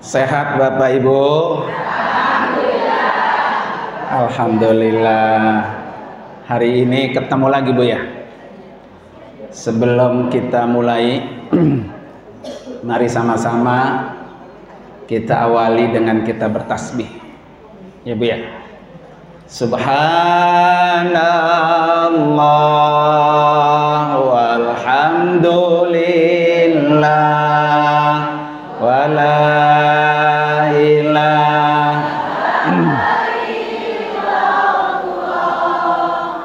Sehat Bapak Ibu? Alhamdulillah. Hari ini ketemu lagi Bu ya. Sebelum kita mulai, mari sama-sama kita awali dengan kita bertasbih. Ya Bu ya. Subhanallah walhamdulillah wala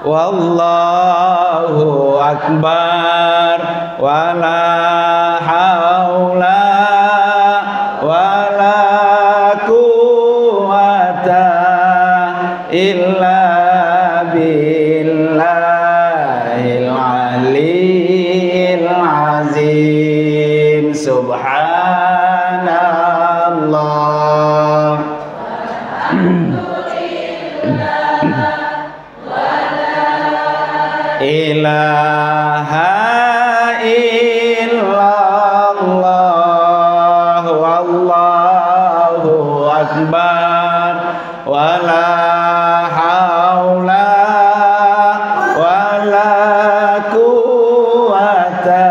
wallahu akbar wala haula wala quwata illa billahil aliyyil azim. Subhanallah. Ilaha illallah wallahu akbar wala haula wala quwata.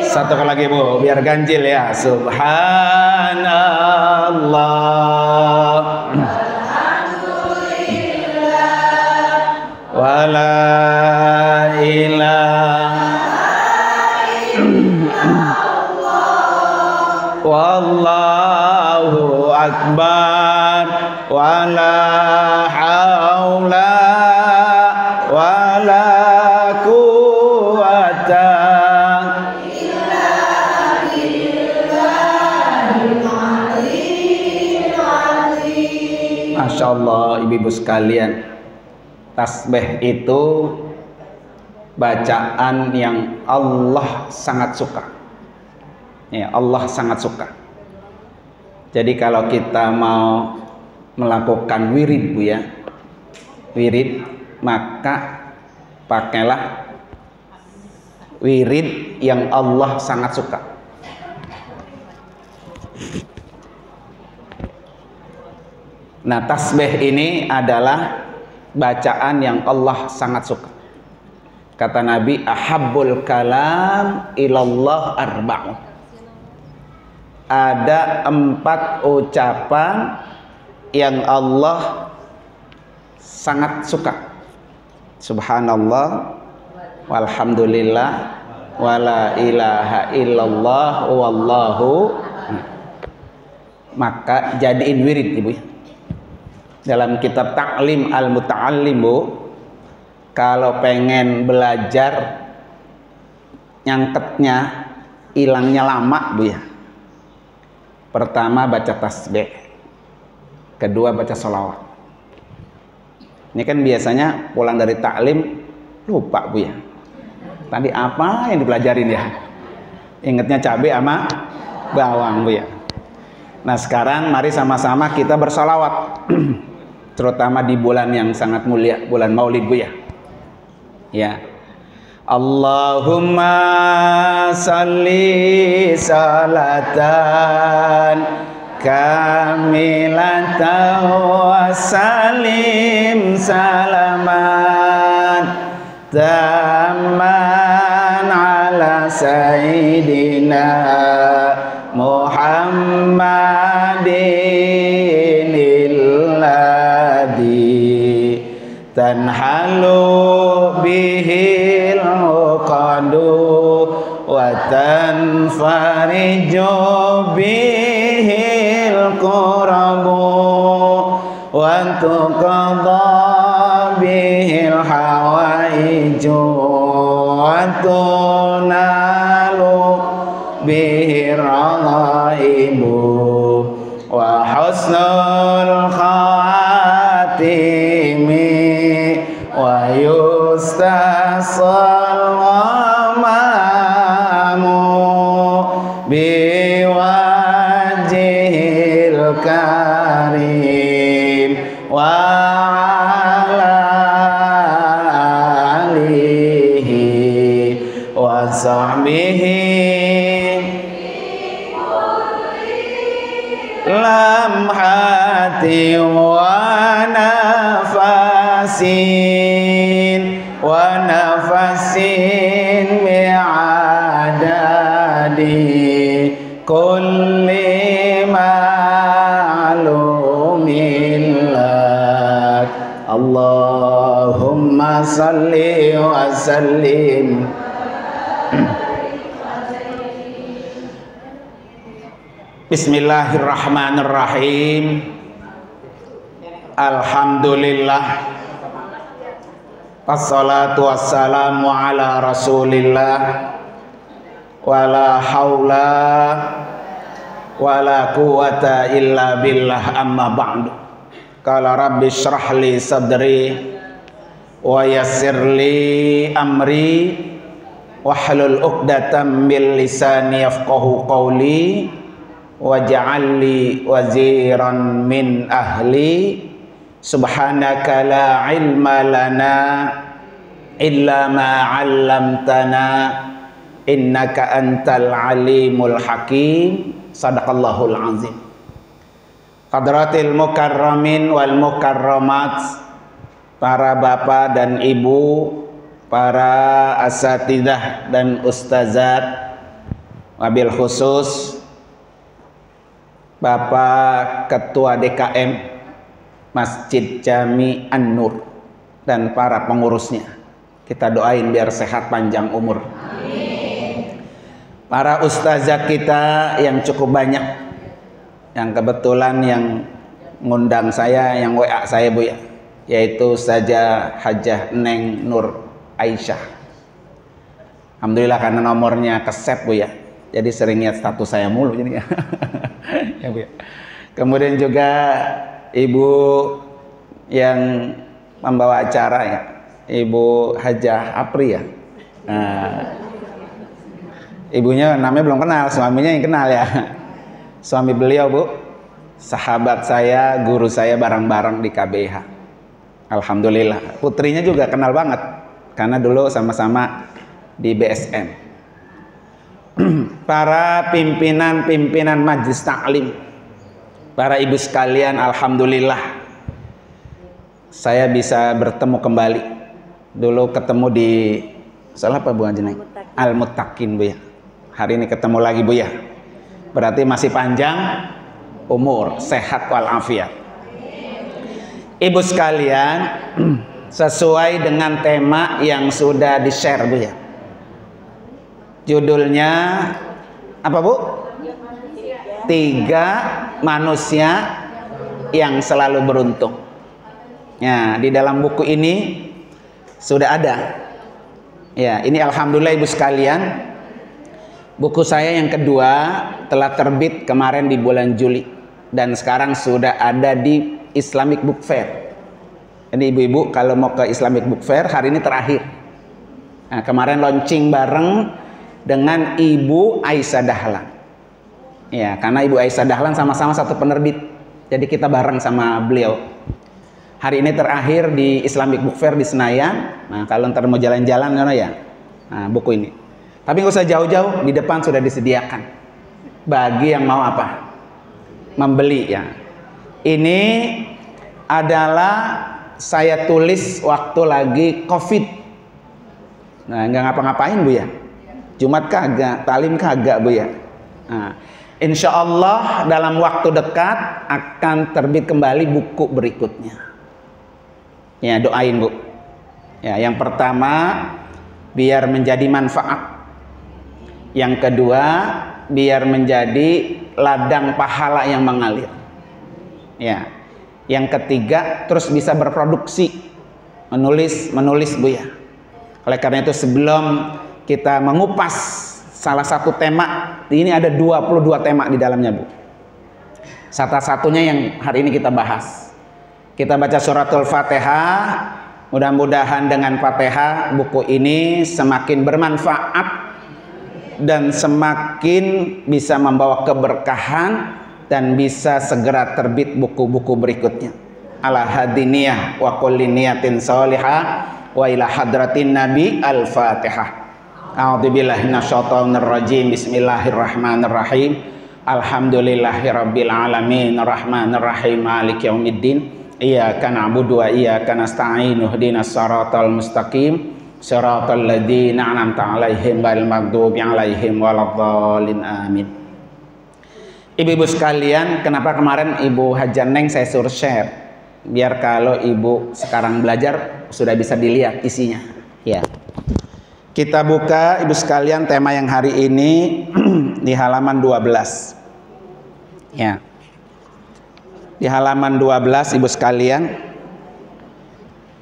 Satu kali lagi Bu, biar ganjil ya. Subhanallah wala ilaha wallahu akbar wala haula wala quwata. Masya Allah, ibu-ibu sekalian, tasbih itu bacaan yang Allah sangat suka. Ya, Allah sangat suka. Jadi kalau kita mau melakukan wirid Bu ya, wirid, maka pakailah wirid yang Allah sangat suka. Nah, tasbih ini adalah bacaan yang Allah sangat suka. Kata Nabi, ahabbul kalam ilallah arba'un. Ada 4 ucapan yang Allah sangat suka. Subhanallah walhamdulillah wala ilaha illallah wallahu. Maka jadiin wirid Ibu ya. Dalam kitab Ta'lim Al-Muta'allim Bu, kalau pengen belajar nyangketnya hilangnya lama Bu ya, pertama baca tasbih, kedua baca sholawat. Ini kan biasanya pulang dari taklim lupa Bu ya, tadi apa yang dipelajarin ya, ingetnya cabai sama bawang Bu ya. Nah sekarang mari sama-sama kita bersolawat terutama di bulan yang sangat mulia, bulan Maulid Bu ya. Ya. Allahumma salli salatan kamilatan wa salim salaman tamman ala sayyidina Muhammadin alladhi tanhalu bihil uqadu wa tanfariju bihil qurabu wa tuqadha bihil hawaiju wa tunalu bihir alaimu wa husnul khatimi wa yustasal ghamamu biwajhil karim wa ala alihi sahbihi lamhati wa nafasin bi'adadi kulli ma'lumin lak. Allahumma salli wa sallim. Bismillahirrahmanirrahim. Alhamdulillah. Wassalatu wassalamu ala Rasulillah. Wala haula wala quwata illa billah, amma ba'du. Qala rabbi shrah li sadri wa yassir li amri wahlul 'uqdatam min lisani yafqahu qawli waj'al li waziran min ahli. Subhanaka la ilma lana illa ma 'allamtana innaka antal alimul hakim. Sadaqallahul azim. Hadratil mukarramin wal mukarramat, para bapak dan ibu, para asatidzah dan ustazat, wabil khusus Bapak Ketua DKM Masjid Jami An-Nur dan para pengurusnya. Kita doain biar sehat panjang umur. Amin. Para ustazah kita yang cukup banyak, yang kebetulan yang ngundang saya, yang WA saya Bu ya, yaitu Ustazah Hajah Neng Nur Aisyah. Alhamdulillah karena nomornya kesep Bu ya, jadi sering lihat status saya mulu jadi ya. Ya Bu ya. Kemudian juga Ibu yang membawa acara ya, Ibu Hajah Apri ya. Nah, ibunya namanya belum kenal, suaminya yang kenal ya. Suami beliau Bu, sahabat saya, guru saya bareng-bareng di KBH. Alhamdulillah. Putrinya juga kenal banget karena dulu sama-sama di BSM. Para pimpinan majelis taklim, para ibu sekalian, alhamdulillah saya bisa bertemu kembali. Dulu ketemu di salah apa Bu Anjing? Al-Muttaqin Bu ya. Hari ini ketemu lagi Bu ya. Berarti masih panjang umur, sehat walafiat. Ibu sekalian, sesuai dengan tema yang sudah di-share Bu ya. Judulnya apa Bu? 3 manusia yang selalu beruntung. Ya, di dalam buku ini sudah ada. Ya, ini alhamdulillah ibu sekalian. Buku saya yang kedua telah terbit kemarin di bulan Juli dan sekarang sudah ada di Islamic Book Fair. Ini ibu-ibu kalau mau ke Islamic Book Fair hari ini terakhir. Nah, kemarin launching bareng dengan Ibu Aisyah Dahlan. Ya, karena Ibu Aisyah Dahlan sama-sama satu penerbit. Jadi kita bareng sama beliau. Hari ini terakhir di Islamic Book Fair di Senayan. Nah, kalau ntar mau jalan-jalan ya. Nah, buku ini. Tapi nggak usah jauh-jauh, di depan sudah disediakan. Bagi yang mau apa? Membeli ya. Ini adalah saya tulis waktu lagi COVID. Nah, nggak ngapa-ngapain Bu ya. Jumat kagak, talim kagak Bu ya. Nah, insya Allah dalam waktu dekat akan terbit kembali buku berikutnya. Ya, doain Bu. Ya, yang pertama biar menjadi manfaat. Yang kedua biar menjadi ladang pahala yang mengalir. Ya. Yang ketiga terus bisa berproduksi, menulis Bu ya. Oleh karena itu sebelum kita mengupas salah satu tema, ini ada 22 tema di dalamnya Bu. Salah satunya yang hari ini kita bahas. Kita baca suratul Fatihah, mudah-mudahan dengan Fatihah buku ini semakin bermanfaat dan semakin bisa membawa keberkahan dan bisa segera terbit buku-buku berikutnya. Ala hadiniyah wa kulli niyatin sholihah wa ila hadratin nabi. Al-Fatihah. A'udzubillahi minasyaitonir rajim. Bismillahirrahmanirrahim. Alhamdulillahirabbil alamin arrahmanir rahim maliki yaumiddin. Iyyaka na'budu wa iyyaka nasta'in ihdinas siratal mustaqim siratal ladzina an'amta 'alaihim ghairil maghdubi 'alaihim waladdallin amin. Ibu-ibu sekalian, kenapa kemarin Ibu Haja Neng saya suruh share? Biar kalau Ibu sekarang belajar sudah bisa dilihat isinya. Ya. Kita buka Ibu sekalian tema yang hari ini di halaman 12. Ya. Di halaman 12 Ibu sekalian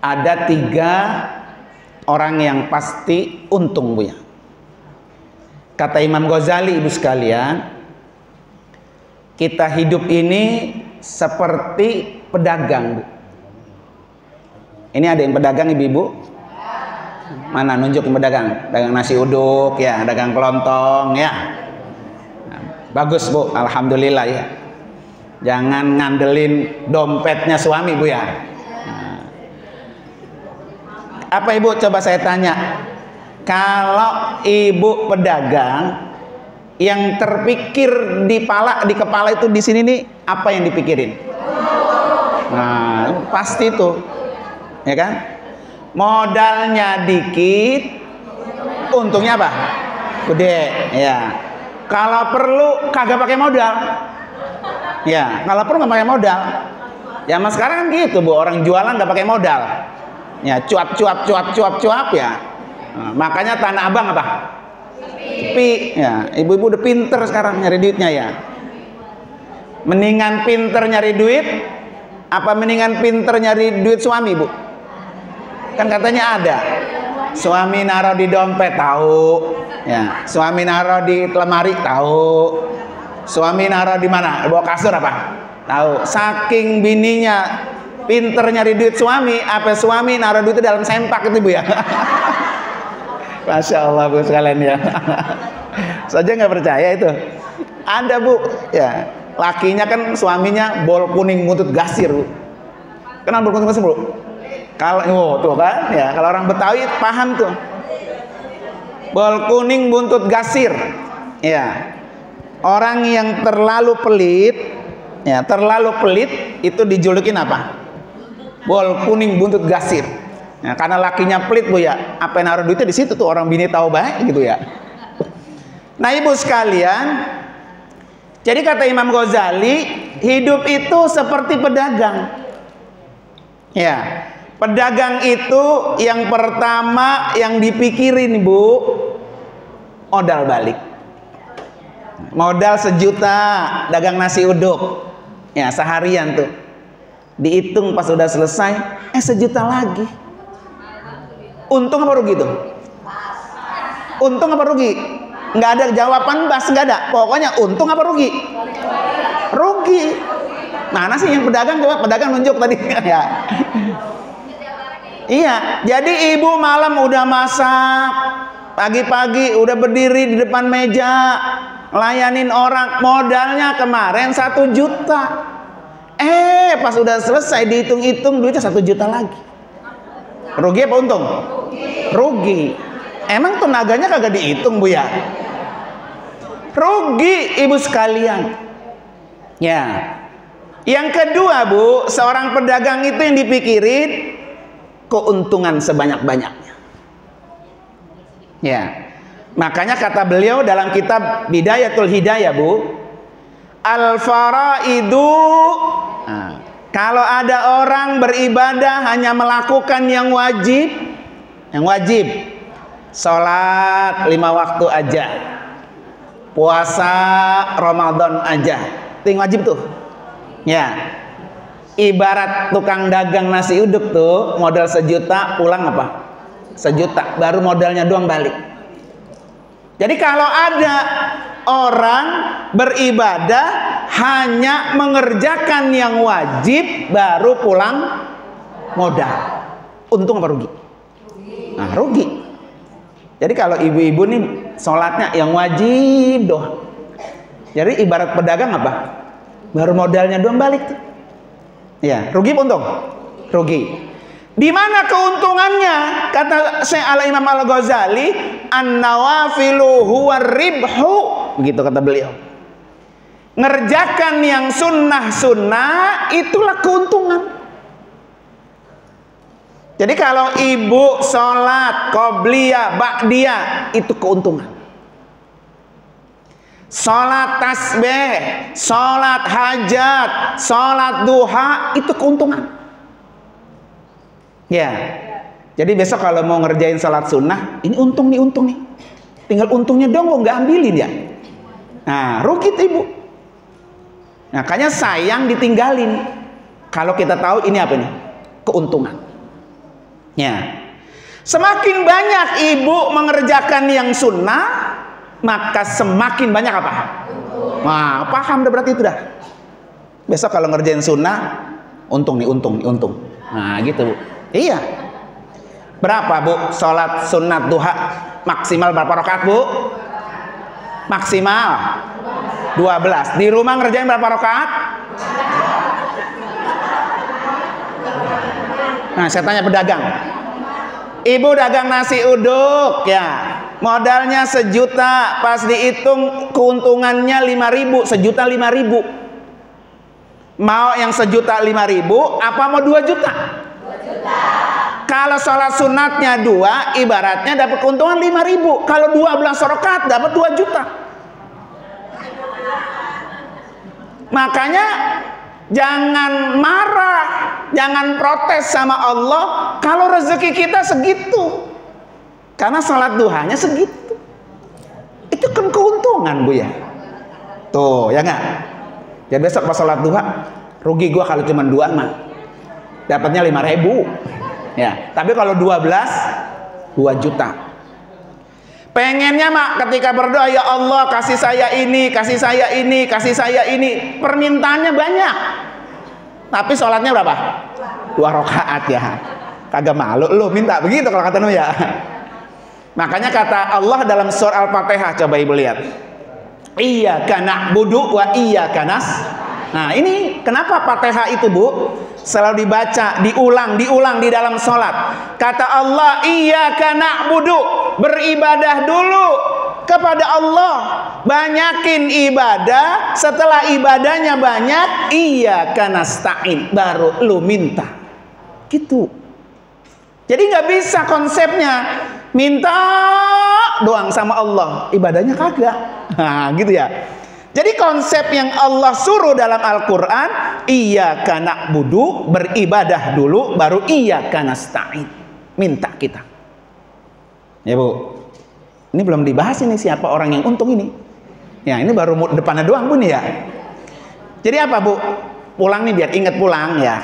ada 3 orang yang pasti untung, Bu ya. Kata Imam Ghazali, Ibu sekalian, kita hidup ini seperti pedagang, Bu. Ini ada yang pedagang, Ibu-ibu? Mana nunjukin pedagang? Dagang nasi uduk ya, dagang kelontong ya. Nah, bagus, Bu, alhamdulillah ya. Jangan ngandelin dompetnya suami, Bu ya. Nah. Apa Ibu, coba saya tanya, kalau Ibu pedagang, yang terpikir di kepala itu di sini nih apa yang dipikirin? Nah, pasti itu, ya kan? Modalnya dikit, untungnya apa? Gede, ya. Kalau perlu kagak pakai modal, ya. Kalau perlu nggak pakai modal. Ya, mas sekarang kan gitu, Bu. Orang jualan nggak pakai modal, ya. Cuap ya. Nah, makanya Tanah Abang apa? Sepi, ya. Ibu-ibu udah pinter sekarang nyari duitnya ya. Mendingan pinter nyari duit, apa mendingan pinter nyari duit suami, Bu? Kan katanya ada suami naruh di dompet tahu, ya. Suami naruh di lemari tahu, suami naruh di mana, di bawah kasur apa tahu. Saking bininya pinter nyari duit suami, apa suami naruh duit dalam sempak itu, Bu ya. Masya Allah, Bu sekalian ya. Saja nggak percaya itu ada, Bu ya. Lakinya kan suaminya bol kuning buntut gasir, Bu. Kenal bol kuning gasir, Bu? Kalau tuh kan ya, kalau orang Betawi paham tuh. Bol kuning buntut gasir. Ya. Orang yang terlalu pelit, ya, terlalu pelit itu dijulukin apa? Bol kuning buntut gasir. Ya, karena lakinya pelit, Bu ya. Apa yang naruh duitnya di situ tuh, orang bini tahu baik gitu ya. Nah, Ibu sekalian, jadi kata Imam Ghazali, hidup itu seperti pedagang. Ya. Pedagang itu yang pertama yang dipikirin, Bu, modal balik. Modal 1 juta dagang nasi uduk. Ya, seharian tuh. Dihitung pas udah selesai, 1 juta lagi. Untung apa rugi tuh? Untung apa rugi? Nggak ada jawaban bas, nggak ada. Pokoknya untung apa rugi? Rugi. Mana sih yang pedagang? Coba pedagang nunjuk tadi. Ya. Iya, jadi ibu malam udah masak, pagi-pagi udah berdiri di depan meja, layanin orang, modalnya kemarin 1 juta. Pas udah selesai dihitung-hitung duitnya 1 juta lagi. Rugi apa untung? Rugi. Emang tenaganya kagak dihitung, Bu ya? Rugi, Ibu sekalian. Ya. Yang kedua, Bu, seorang pedagang itu yang dipikirin keuntungan sebanyak-banyaknya. Ya. Makanya kata beliau dalam kitab Bidayatul Hidayah, Bu, al-faraidu, kalau ada orang beribadah hanya melakukan yang wajib, sholat 5 waktu aja, puasa Ramadan aja, itu yang wajib tuh. Ya. Ibarat tukang dagang nasi uduk tuh, modal 1 juta, pulang apa? 1 juta, baru modalnya doang balik. Jadi kalau ada orang beribadah hanya mengerjakan yang wajib, baru pulang modal, untung apa rugi? Nah, rugi. Jadi kalau ibu-ibu nih sholatnya yang wajib doang, jadi ibarat pedagang apa? Baru modalnya doang balik tuh. Ya, rugi apa untung? Rugi. Di mana keuntungannya? Kata Syekh Al-Imam Al-Ghazali, an-nawafilu huwa ribhu, begitu kata beliau. Ngerjakan yang sunnah-sunnah itulah keuntungan. Jadi kalau ibu sholat qobliyah, ba'diyah, itu keuntungan. Sholat tasbih, sholat hajat, sholat duha, itu keuntungan. Ya. Jadi besok kalau mau ngerjain sholat sunnah, ini untung nih. Tinggal untungnya dong, nggak ambilin ya. Nah, rugi tuh ibu. Makanya sayang ditinggalin. Kalau kita tahu ini apa nih? Keuntungan. Ya. Semakin banyak ibu mengerjakan yang sunnah, maka semakin banyak apa? Nah, paham udah berarti itu dah. Besok kalau ngerjain sunnah, untung. Nah, gitu bu. Iya. Berapa bu? Sholat sunat duha maksimal berapa rakaat bu? Maksimal 12. Di rumah ngerjain berapa rakaat? Nah, saya tanya pedagang. Ibu dagang nasi uduk ya. Modalnya 1 juta, pas dihitung keuntungannya 5.000, 1.005.000. Mau yang 1.005.000 apa mau 2 juta? 2 juta. Kalau sholat sunatnya 2, ibaratnya dapat keuntungan 5.000. Kalau 12 rakaat dapat 2 juta. Makanya jangan marah, jangan protes sama Allah kalau rezeki kita segitu. Karena sholat duhanya segitu. Itu kan keuntungan bu ya. Tuh ya nggak? Ya besok pas sholat duha, rugi gua kalau cuma 2 mah. Dapatnya 5.000. Ya, tapi kalau 12, 2 juta. Pengennya mak ketika berdoa, ya Allah kasih saya ini, kasih saya ini, kasih saya ini. Permintaannya banyak. Tapi sholatnya berapa? 2 rakaat ya. Kagak malu lu minta begitu kalau kata ya. Makanya kata Allah dalam surah Al-Fatihah, coba ibu lihat. Iyyaka na'budu wa iyyaka nasta'in. Nah ini kenapa Fatihah itu bu selalu dibaca, diulang di dalam sholat. Kata Allah, iyyaka na'budu, beribadah dulu kepada Allah, banyakin ibadah. Setelah ibadahnya banyak, iyyaka nasta'in, baru lu minta. Gitu. Jadi nggak bisa konsepnya minta doang sama Allah, ibadahnya kagak. Nah, gitu ya. Jadi konsep yang Allah suruh dalam Al-Quran, iyyaka na'budu, beribadah dulu, baru iyyaka nasta'in, minta kita. Ya bu, ini belum dibahas ini siapa orang yang untung ini. Ya ini baru depannya doang bu nih ya. Jadi apa bu? Pulang nih biar ingat pulang ya.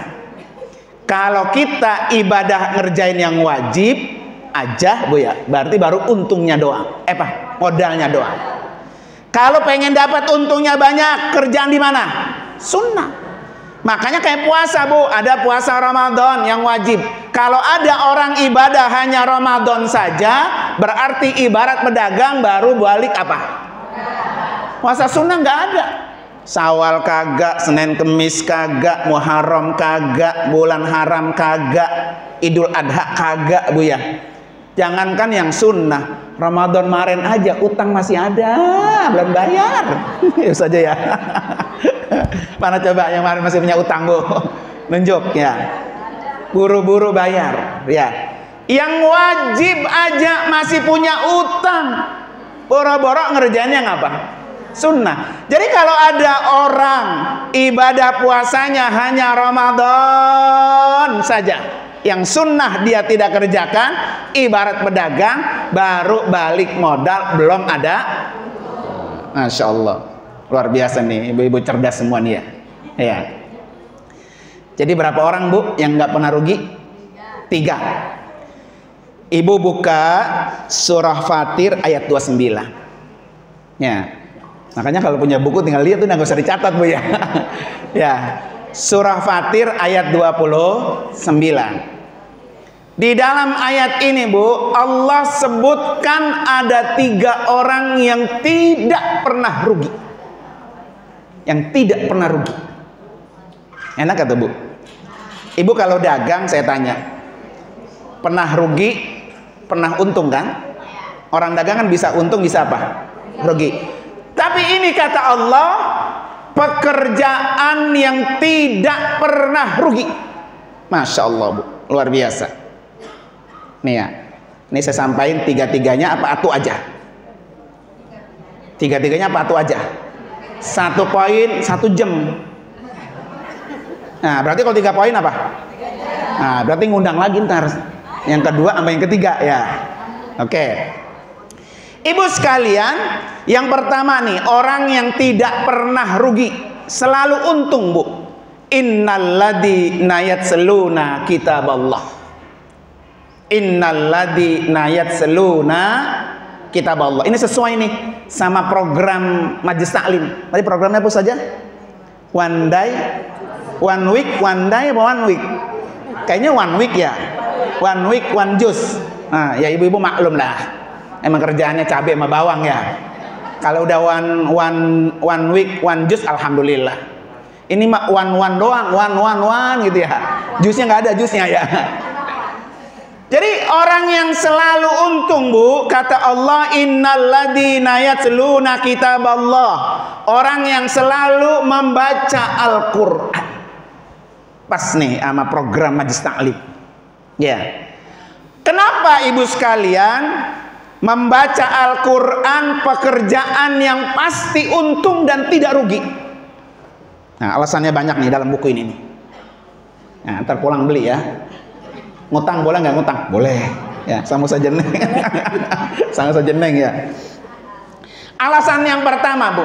Kalau kita ibadah ngerjain yang wajib aja bu ya, berarti baru untungnya doang. Modalnya doang. Kalau pengen dapat untungnya banyak, kerjaan di mana? Sunnah. Makanya kayak puasa bu, ada puasa Ramadan yang wajib. Kalau ada orang ibadah hanya Ramadan saja, berarti ibarat pedagang baru balik apa? Puasa sunnah nggak ada. Syawal kagak, Senin Kemis kagak, Muharram kagak, bulan haram kagak, Idul Adha kagak bu ya. Jangankan yang sunnah, Ramadan kemarin aja utang masih ada, belum bayar. Ya saja ya. Mana coba yang kemarin masih punya utang bu? Nunjuk ya. Buru-buru bayar ya. Yang wajib aja masih punya utang, boro-boro ngerjainnya ngapa? Sunnah. Jadi kalau ada orang ibadah puasanya hanya Ramadan saja, yang sunnah dia tidak kerjakan, ibarat pedagang baru balik modal belum ada. Masya Allah, luar biasa nih ibu-ibu cerdas semua nih ya. Ya. Jadi berapa orang bu yang nggak pernah rugi? 3. Ibu buka surah Fatir ayat 29. Ya. Makanya kalau punya buku tinggal lihat tuh, nggak usah dicatat bu ya. Ya. Surah Fatir ayat 29. Di dalam ayat ini bu, Allah sebutkan ada 3 orang yang tidak pernah rugi. Yang tidak pernah rugi. Enak kata bu? Ibu kalau dagang saya tanya, pernah rugi, pernah untung kan? Orang dagang kan bisa untung, bisa apa? Rugi. Tapi ini kata Allah, pekerjaan yang tidak pernah rugi. Masya Allah, Bu, luar biasa. Nih ya, ini saya sampaikan tiga-tiganya apa atu aja? Tiga-tiganya apa atu aja? 1 poin 1 jam. Nah, berarti kalau 3 poin apa? Nah, berarti ngundang lagi ntar yang kedua sama yang ketiga ya. Oke. Ibu sekalian, yang pertama nih, orang yang tidak pernah rugi, selalu untung, Bu. Innalladzina yatsluna kitaballah. Innalladzina yatsluna kitaballah. Ini sesuai nih sama program Majelis Taklim. Tadi programnya apa saja? One day, one week, one day apa one week? Kayaknya one week ya. One week, one juice. Nah, ya ibu-ibu maklum lah. Emang kerjaannya cabai sama bawang ya. Kalau udah one week, one juice, alhamdulillah. Ini mah one doang, one gitu ya. Jusnya nggak ada jusnya ya. Jadi orang yang selalu untung, Bu, kata Allah, innalladzina yatsluna kitaballah. Orang yang selalu membaca Al-Qur'an. Pas nih sama program Majelis Taklim. Ya. Kenapa ibu sekalian? Membaca Al-Quran pekerjaan yang pasti untung dan tidak rugi. Nah, alasannya banyak nih dalam buku ini nih. Nah, ntar pulang beli ya. Ngutang boleh nggak ngutang? Boleh. Ya, sama saja neng. Sama saja neng ya. Alasan yang pertama, Bu.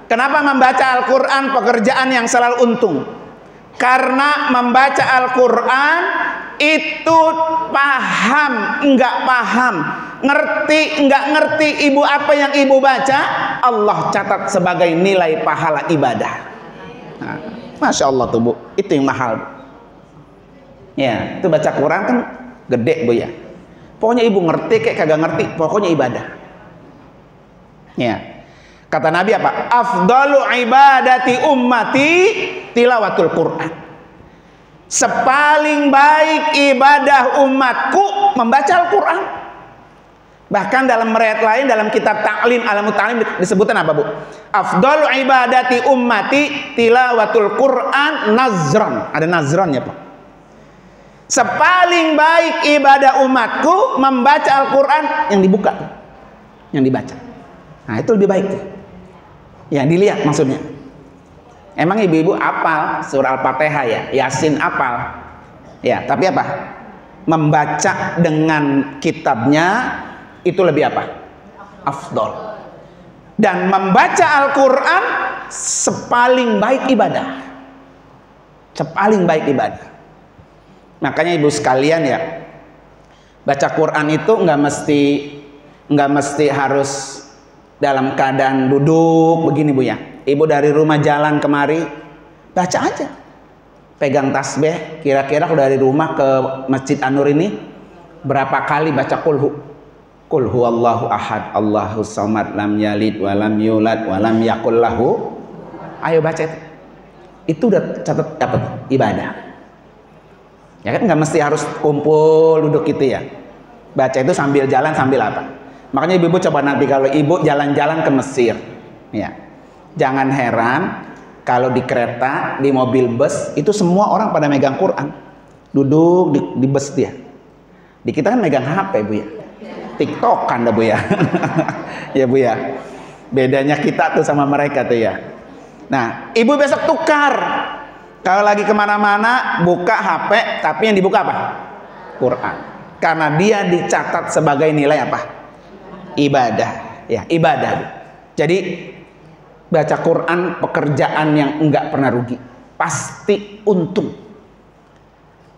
Kenapa membaca Al-Quran pekerjaan yang selalu untung? Karena membaca Al-Quran itu paham, enggak paham, ngerti, enggak ngerti ibu apa yang ibu baca, Allah catat sebagai nilai pahala ibadah. Nah, Masya Allah tuh, Bu, itu yang mahal. Ya, itu baca Quran kan gede, Bu ya. Pokoknya ibu ngerti kayak kagak ngerti, pokoknya ibadah. Ya, kata Nabi apa? Afdalu ibadati ummati tilawatul Quran. Sepaling baik ibadah umatku membaca Al-Quran. Bahkan dalam riwayat lain, dalam kitab Ta'lim Alamut Ta'lim disebutkan apa, Bu? Afdalu ibadati ummati tilawatul Quran nazran. Ada nazran ya, Pak? Sepaling baik ibadah umatku membaca Al-Quran yang dibuka, yang dibaca. Nah, itu lebih baik tuh. Ya, dilihat maksudnya. Emang ibu-ibu apal surah Al-Fatihah ya, Yasin apal. Ya, tapi apa? Membaca dengan kitabnya itu lebih apa? Afdol. Dan membaca Al-Quran sepaling baik ibadah. Sepaling baik ibadah. Makanya ibu sekalian ya, baca Quran itu nggak mesti harus dalam keadaan duduk begini, Bu ya. Ibu dari rumah jalan kemari, baca aja. Pegang tasbih, kira-kira dari rumah ke Masjid An-Nur ini berapa kali baca qul huwallahu ahad, Allahus samad, lam yalid wa lam yulad wa lam yakul lahu. Ayo baca itu. Itu udah catat dapat ibadah. Ya kan nggak mesti harus kumpul duduk gitu ya. Baca itu sambil jalan, sambil apa? Makanya ibu-ibu coba nanti kalau ibu jalan-jalan ke Mesir, ya, jangan heran kalau di kereta, di mobil bus itu semua orang pada megang Quran, duduk di bus dia. Di kita kan megang HP, Bu ya, TikTokan dah, Bu ya. Ya, Bu ya, bedanya kita tuh sama mereka tuh ya. Nah, ibu besok tukar, kalau lagi kemana-mana buka HP, tapi yang dibuka apa? Quran, karena dia dicatat sebagai nilai apa? Ibadah, ya, ibadah. Jadi baca Quran pekerjaan yang enggak pernah rugi, pasti untung.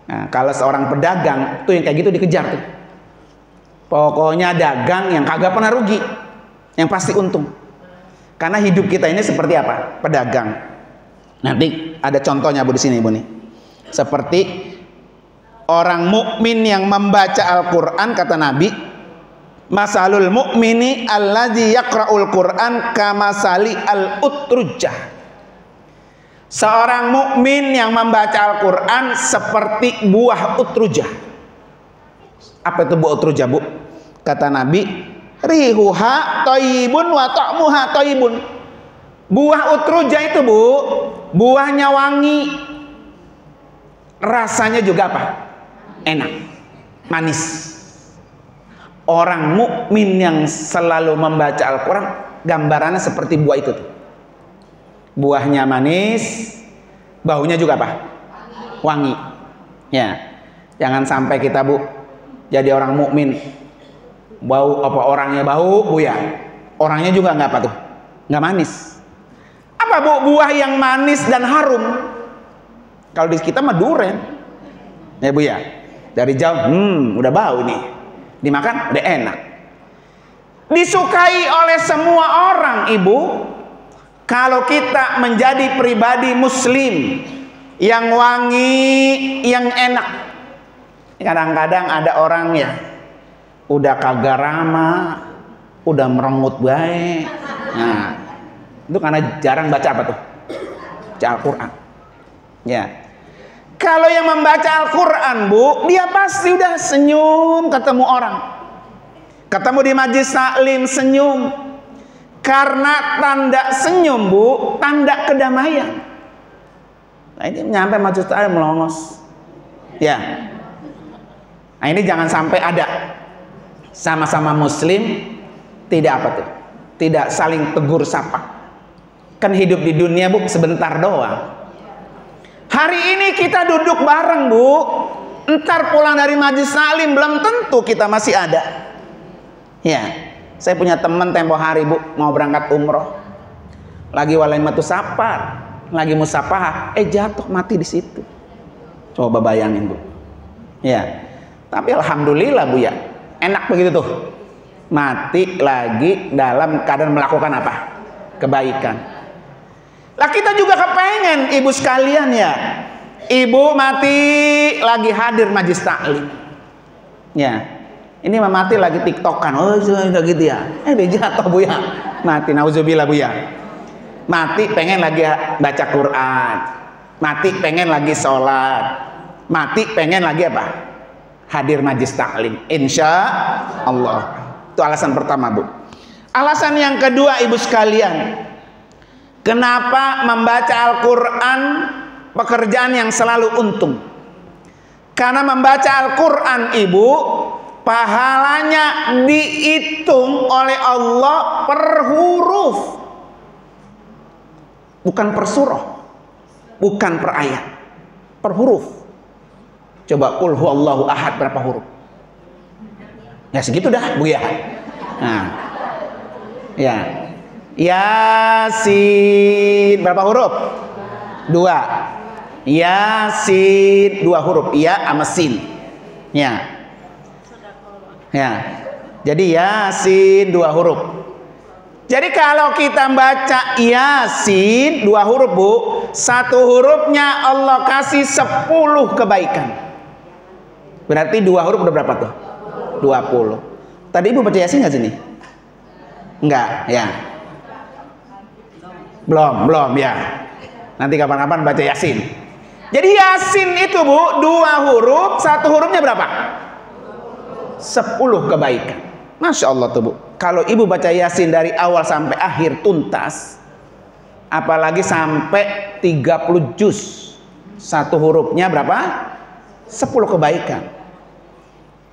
Nah, kalau seorang pedagang tuh yang kayak gitu dikejar tuh. Pokoknya dagang yang kagak pernah rugi, yang pasti untung. Karena hidup kita ini seperti apa? Pedagang. Nanti ada contohnya, Bu, di sini, Bu nih. Seperti orang mukmin yang membaca Al-Qur'an, kata Nabi, masalul mu'mini alladzi yaqra'ul Qur'an kamasali al-utrujah. Seorang mukmin yang membaca Al-Qur'an seperti buah utrujah. Apa itu buah utrujah, Bu? Kata Nabi, Rihuha thayyibun wa ta'muha thayyibun. Buah utruja itu, Bu, buahnya wangi, rasanya juga apa? Enak, manis. Orang mukmin yang selalu membaca Al-Quran, gambarannya seperti buah itu tuh. Buahnya manis, baunya juga apa? Wangi. Ya, jangan sampai kita, Bu, jadi orang mukmin bau apa orangnya bau, Bu ya. Orangnya juga nggak apa tuh? Nggak manis. Apa, Bu, buah yang manis dan harum? Kalau di kita mah duren. Ya, Bu ya. Dari jauh, udah bau nih. Dimakan udah enak. Disukai oleh semua orang, Ibu. Kalau kita menjadi pribadi muslim yang wangi, yang enak. Kadang-kadang ada orang ya udah kagak ramah, udah merengut baik. Nah, itu karena jarang baca apa tuh? Baca Al-Quran. Ya. Kalau yang membaca Al-Quran, Bu, dia pasti udah senyum ketemu orang. Ketemu di majlis taklim senyum. Karena tanda senyum, Bu, tanda kedamaian. Nah, ini nyampe majlis taklim melongos. Ya. Nah, ini jangan sampai ada. Sama-sama muslim tidak apa tuh? Tidak saling tegur sapa. Kan hidup di dunia, Bu, sebentar doang. Hari ini kita duduk bareng, Bu. Entar pulang dari majlis taklim belum tentu kita masih ada. Ya, saya punya teman tempo hari, Bu, mau berangkat umroh. Lagi walimatus safar, lagi musafahah, jatuh mati di situ. Coba bayangin, Bu. Ya. Tapi alhamdulillah, Bu ya. Enak begitu tuh. Mati lagi dalam keadaan melakukan apa? Kebaikan. Lah kita juga kepengen, Ibu sekalian ya. Ibu mati lagi hadir majlis taklim. Ya. Ini mati lagi tiktokan. Oh, udah gitu ya. Dia jatuh, Bu ya. Mati, nauzubillah, Bu ya. Mati pengen lagi baca Quran. Mati pengen lagi sholat. Mati pengen lagi apa? Hadir majlis taklim. Insya Allah. Itu alasan pertama, Bu. Alasan yang kedua, Ibu sekalian, kenapa membaca Al-Quran pekerjaan yang selalu untung? Karena membaca Al-Quran, Ibu, pahalanya dihitung oleh Allah per huruf, bukan per surah, bukan per ayat, per huruf. Coba qul huwallahu ahad berapa huruf? Ya segitu dah, Bu ya. Nah, ya. Yasin berapa huruf? 2. Yasin 2 huruf, ya sama sin. Ya. Ya. Jadi Yasin 2 huruf. Jadi kalau kita baca Yasin 2 huruf, Bu, 1 hurufnya Allah kasih 10 kebaikan. Berarti 2 huruf udah berapa tuh? 20. Tadi Ibu baca Yasin nggak sini? Enggak, ya. Belum ya. Nanti kapan-kapan baca Yasin. Jadi Yasin itu, Bu, 2 huruf, 1 hurufnya berapa? 10 kebaikan. Masya Allah tuh, Bu. Kalau Ibu baca Yasin dari awal sampai akhir tuntas, apalagi sampai 30 juz, 1 hurufnya berapa? 10 kebaikan.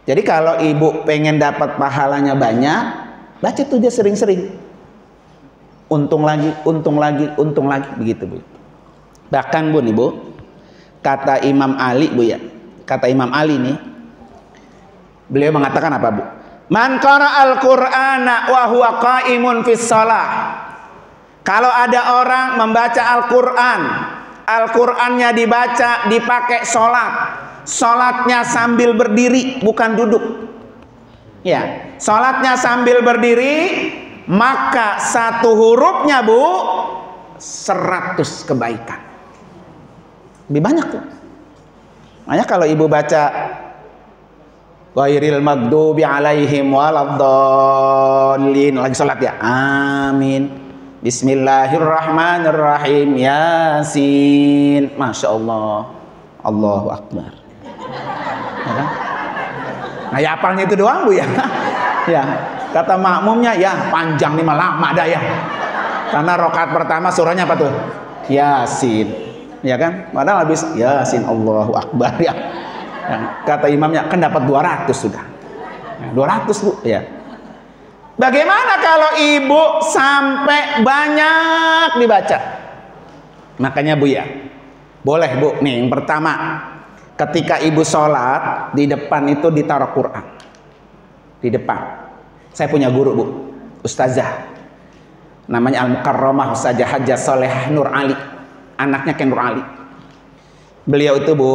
Jadi kalau Ibu pengen dapat pahalanya banyak, baca itu aja sering-sering. Untung lagi, untung lagi, untung lagi, begitu, Bu. Bahkan, Bu, nih, Bu, kata Imam Ali, Bu ya. Kata Imam Ali nih, beliau mengatakan apa, Bu? Man qara'al Qur'ana wa huwa qa'imun fis shalah. Kalau ada orang membaca Al-Qur'an, Al-Qur'annya dibaca dipakai sholat, sholatnya sambil berdiri bukan duduk. Ya, sholatnya sambil berdiri, maka 1 hurufnya, Bu, 100 kebaikan. Lebih banyak tuh. Makanya kalau Ibu baca ghairil maghdubi alaihim waladdallin, lagi sholat ya, amin, bismillahirrahmanirrahim, Yasin, Masya Allah, Allahu Akbar. Ya kan? Nah, ya apalnya itu doang, Bu ya. Ya. Kata makmumnya, ya panjang nih lama dah ya. Karena rakaat pertama surahnya apa tuh? Yasin. Ya kan? Padahal habis Yasin Allahu Akbar ya. Kata imamnya, kan dapat 200 sudah. 200 Bu, ya. Bagaimana kalau ibu sampai banyak dibaca? Makanya Bu ya, boleh Bu. Nih yang pertama, ketika ibu sholat di depan itu ditaruh Quran. Di depan. Saya punya guru Bu, Ustazah. Namanya Al-Mukarramah Ustazah Hajjah Solehah Nur Ali. Anaknya Ken Nur Ali. Beliau itu Bu,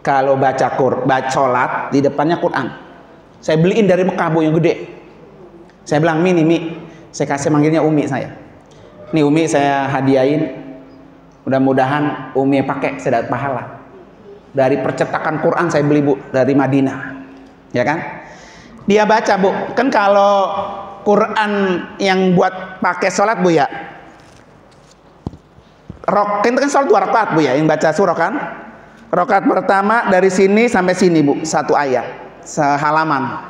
kalau baca sholat di depannya Quran. Saya beliin dari Mekah Bu yang gede. Saya bilang, Mi, saya kasih manggilnya Umi saya. Nih Umi saya hadiahin. Mudah-mudahan Umi pakai, saya dapat pahala. Dari percetakan Quran saya beli Bu dari Madinah. Ya kan? Dia baca Bu. Kan kalau Quran yang buat pakai sholat Bu ya. Kan sholat 2 rakaat Bu ya, yang baca surah kan? Rakaat pertama dari sini sampai sini Bu, 1 ayat, sehalaman.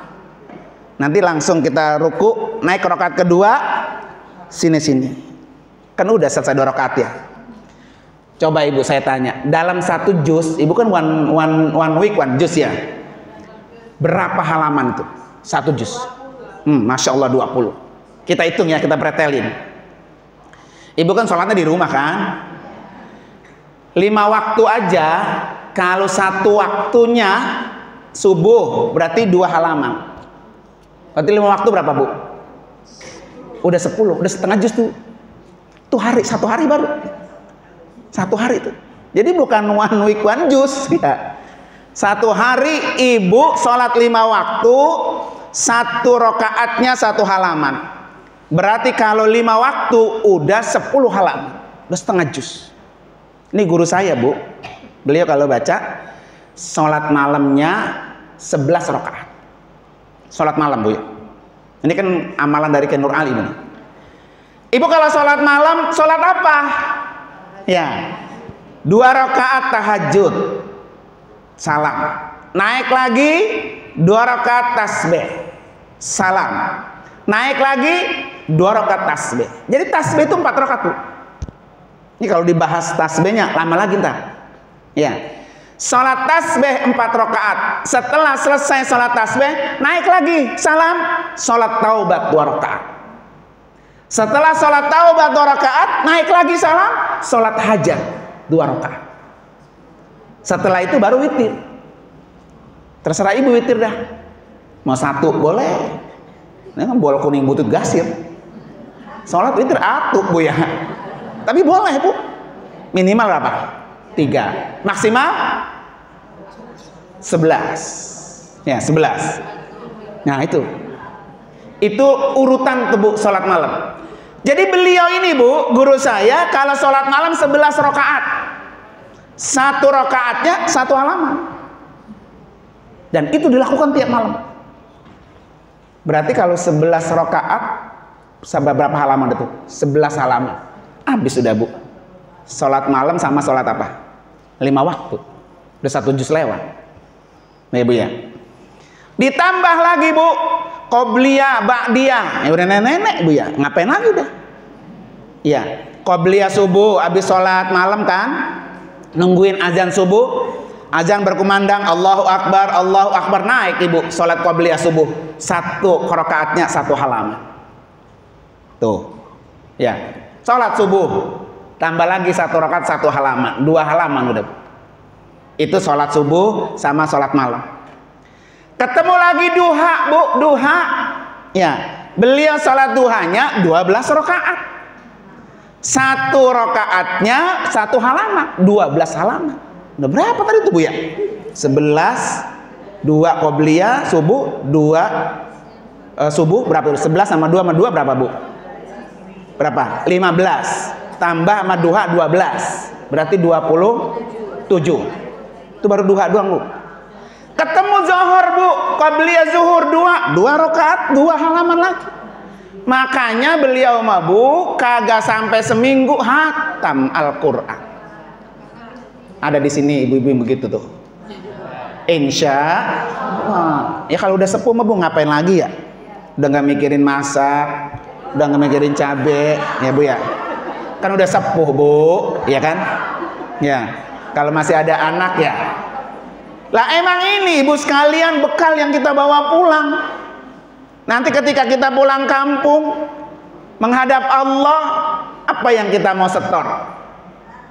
Nanti langsung kita ruku, naik ke rakaat kedua, sini. Kan udah selesai 2 rakaat ya. Coba Ibu saya tanya, dalam 1 juz, Ibu kan one week 1 juz ya. Berapa halaman itu? 1 juz. Masya Allah 20. Kita hitung ya, kita pretelin. Ibu kan sholatnya di rumah kan? 5 waktu aja, kalau 1 waktunya subuh berarti 2 halaman. Berarti 5 waktu berapa Bu? Udah 10, udah setengah juz tuh. Tuh 1 hari baru. 1 hari itu. Jadi bukan one week 1 juz ya. 1 hari ibu sholat 5 waktu, 1 rakaatnya 1 halaman. Berarti kalau 5 waktu udah 10 halaman, udah setengah juz. Ini guru saya Bu, beliau kalau baca sholat malamnya 11 rakaat. Sholat malam Bu ya. Ini kan amalan dari Ken Nur Ali ini. Ibu kalau sholat malam, sholat apa? Ya, 2 rakaat tahajud, salam. Naik lagi 2 rakaat tasbih, salam. Naik lagi 2 rakaat tasbih. Jadi tasbih itu 4 rakaat Bu. Ini kalau dibahas tasbihnya lama lagi ntar. Ya. Salat tasbih 4 rakaat. Setelah selesai salat tasbih, naik lagi salam, salat taubat 2 rakaat. Setelah salat taubat 2 rakaat, naik lagi salam, salat hajat 2 rakaat. Setelah itu baru witir. Terserah ibu witir dah. Mau 1 boleh. Ini kan bola kuning butut gasir. Salat witir atuk Bu ya. Tapi boleh Bu. Minimal berapa? 3. Maksimal 11. Ya, 11. Nah, itu urutan tuh Bu salat malam. Jadi beliau ini Bu, guru saya, kalau salat malam 11 rakaat. 1 rakaatnya 1 halaman. Dan itu dilakukan tiap malam. Berarti kalau 11 rakaat sampai berapa halaman itu? 11 halaman. Habis sudah Bu. Salat malam sama salat apa? 5 waktu. Udah 1 juz lewat. Nah Ibu ya. Ditambah lagi Bu, qobliyah, ba'diyah. Ya udah nenek-nenek Bu ya. Ngapain lagi udah? Iya, qobliyah subuh habis salat malam kan? Nungguin azan subuh. Azan berkumandang Allahu Akbar, naik Ibu salat qobliyah subuh. 1 rakaatnya 1 halaman. Tuh. Ya. Salat subuh tambah lagi 1 rakaat 1 halaman, 2 halaman udah. Itu salat subuh sama salat malam. Ketemu lagi duha Bu, duha. Ya, beliau salat duhanya 12 rakaat. 1 rakaatnya 1 halaman, 12 halaman. Udah berapa tadi itu Bu ya? 11, 2 qobliyah subuh, 2 subuh berapa? 11 sama 2 berapa Bu? Berapa? 15 tambah sama duha 12 berarti 27. Itu baru duha doang Bu. Ketemu zuhur Bu, qabliyah zuhur 2 rakaat 2 halaman lagi. Makanya beliau mah Bu kagak sampai seminggu hatam Al-Qur'an. Ada di sini ibu-ibu begitu tuh. Insya Allah. Ya kalau udah sepuh mah Bu ngapain lagi ya? Udah nggak mikirin masak, udah nggak mikirin cabe, ya Bu ya. Kan udah sepuh Bu, ya kan? Ya. Kalau masih ada anak ya. Lah emang ini Ibu sekalian bekal yang kita bawa pulang. Nanti ketika kita pulang kampung menghadap Allah, apa yang kita mau setor?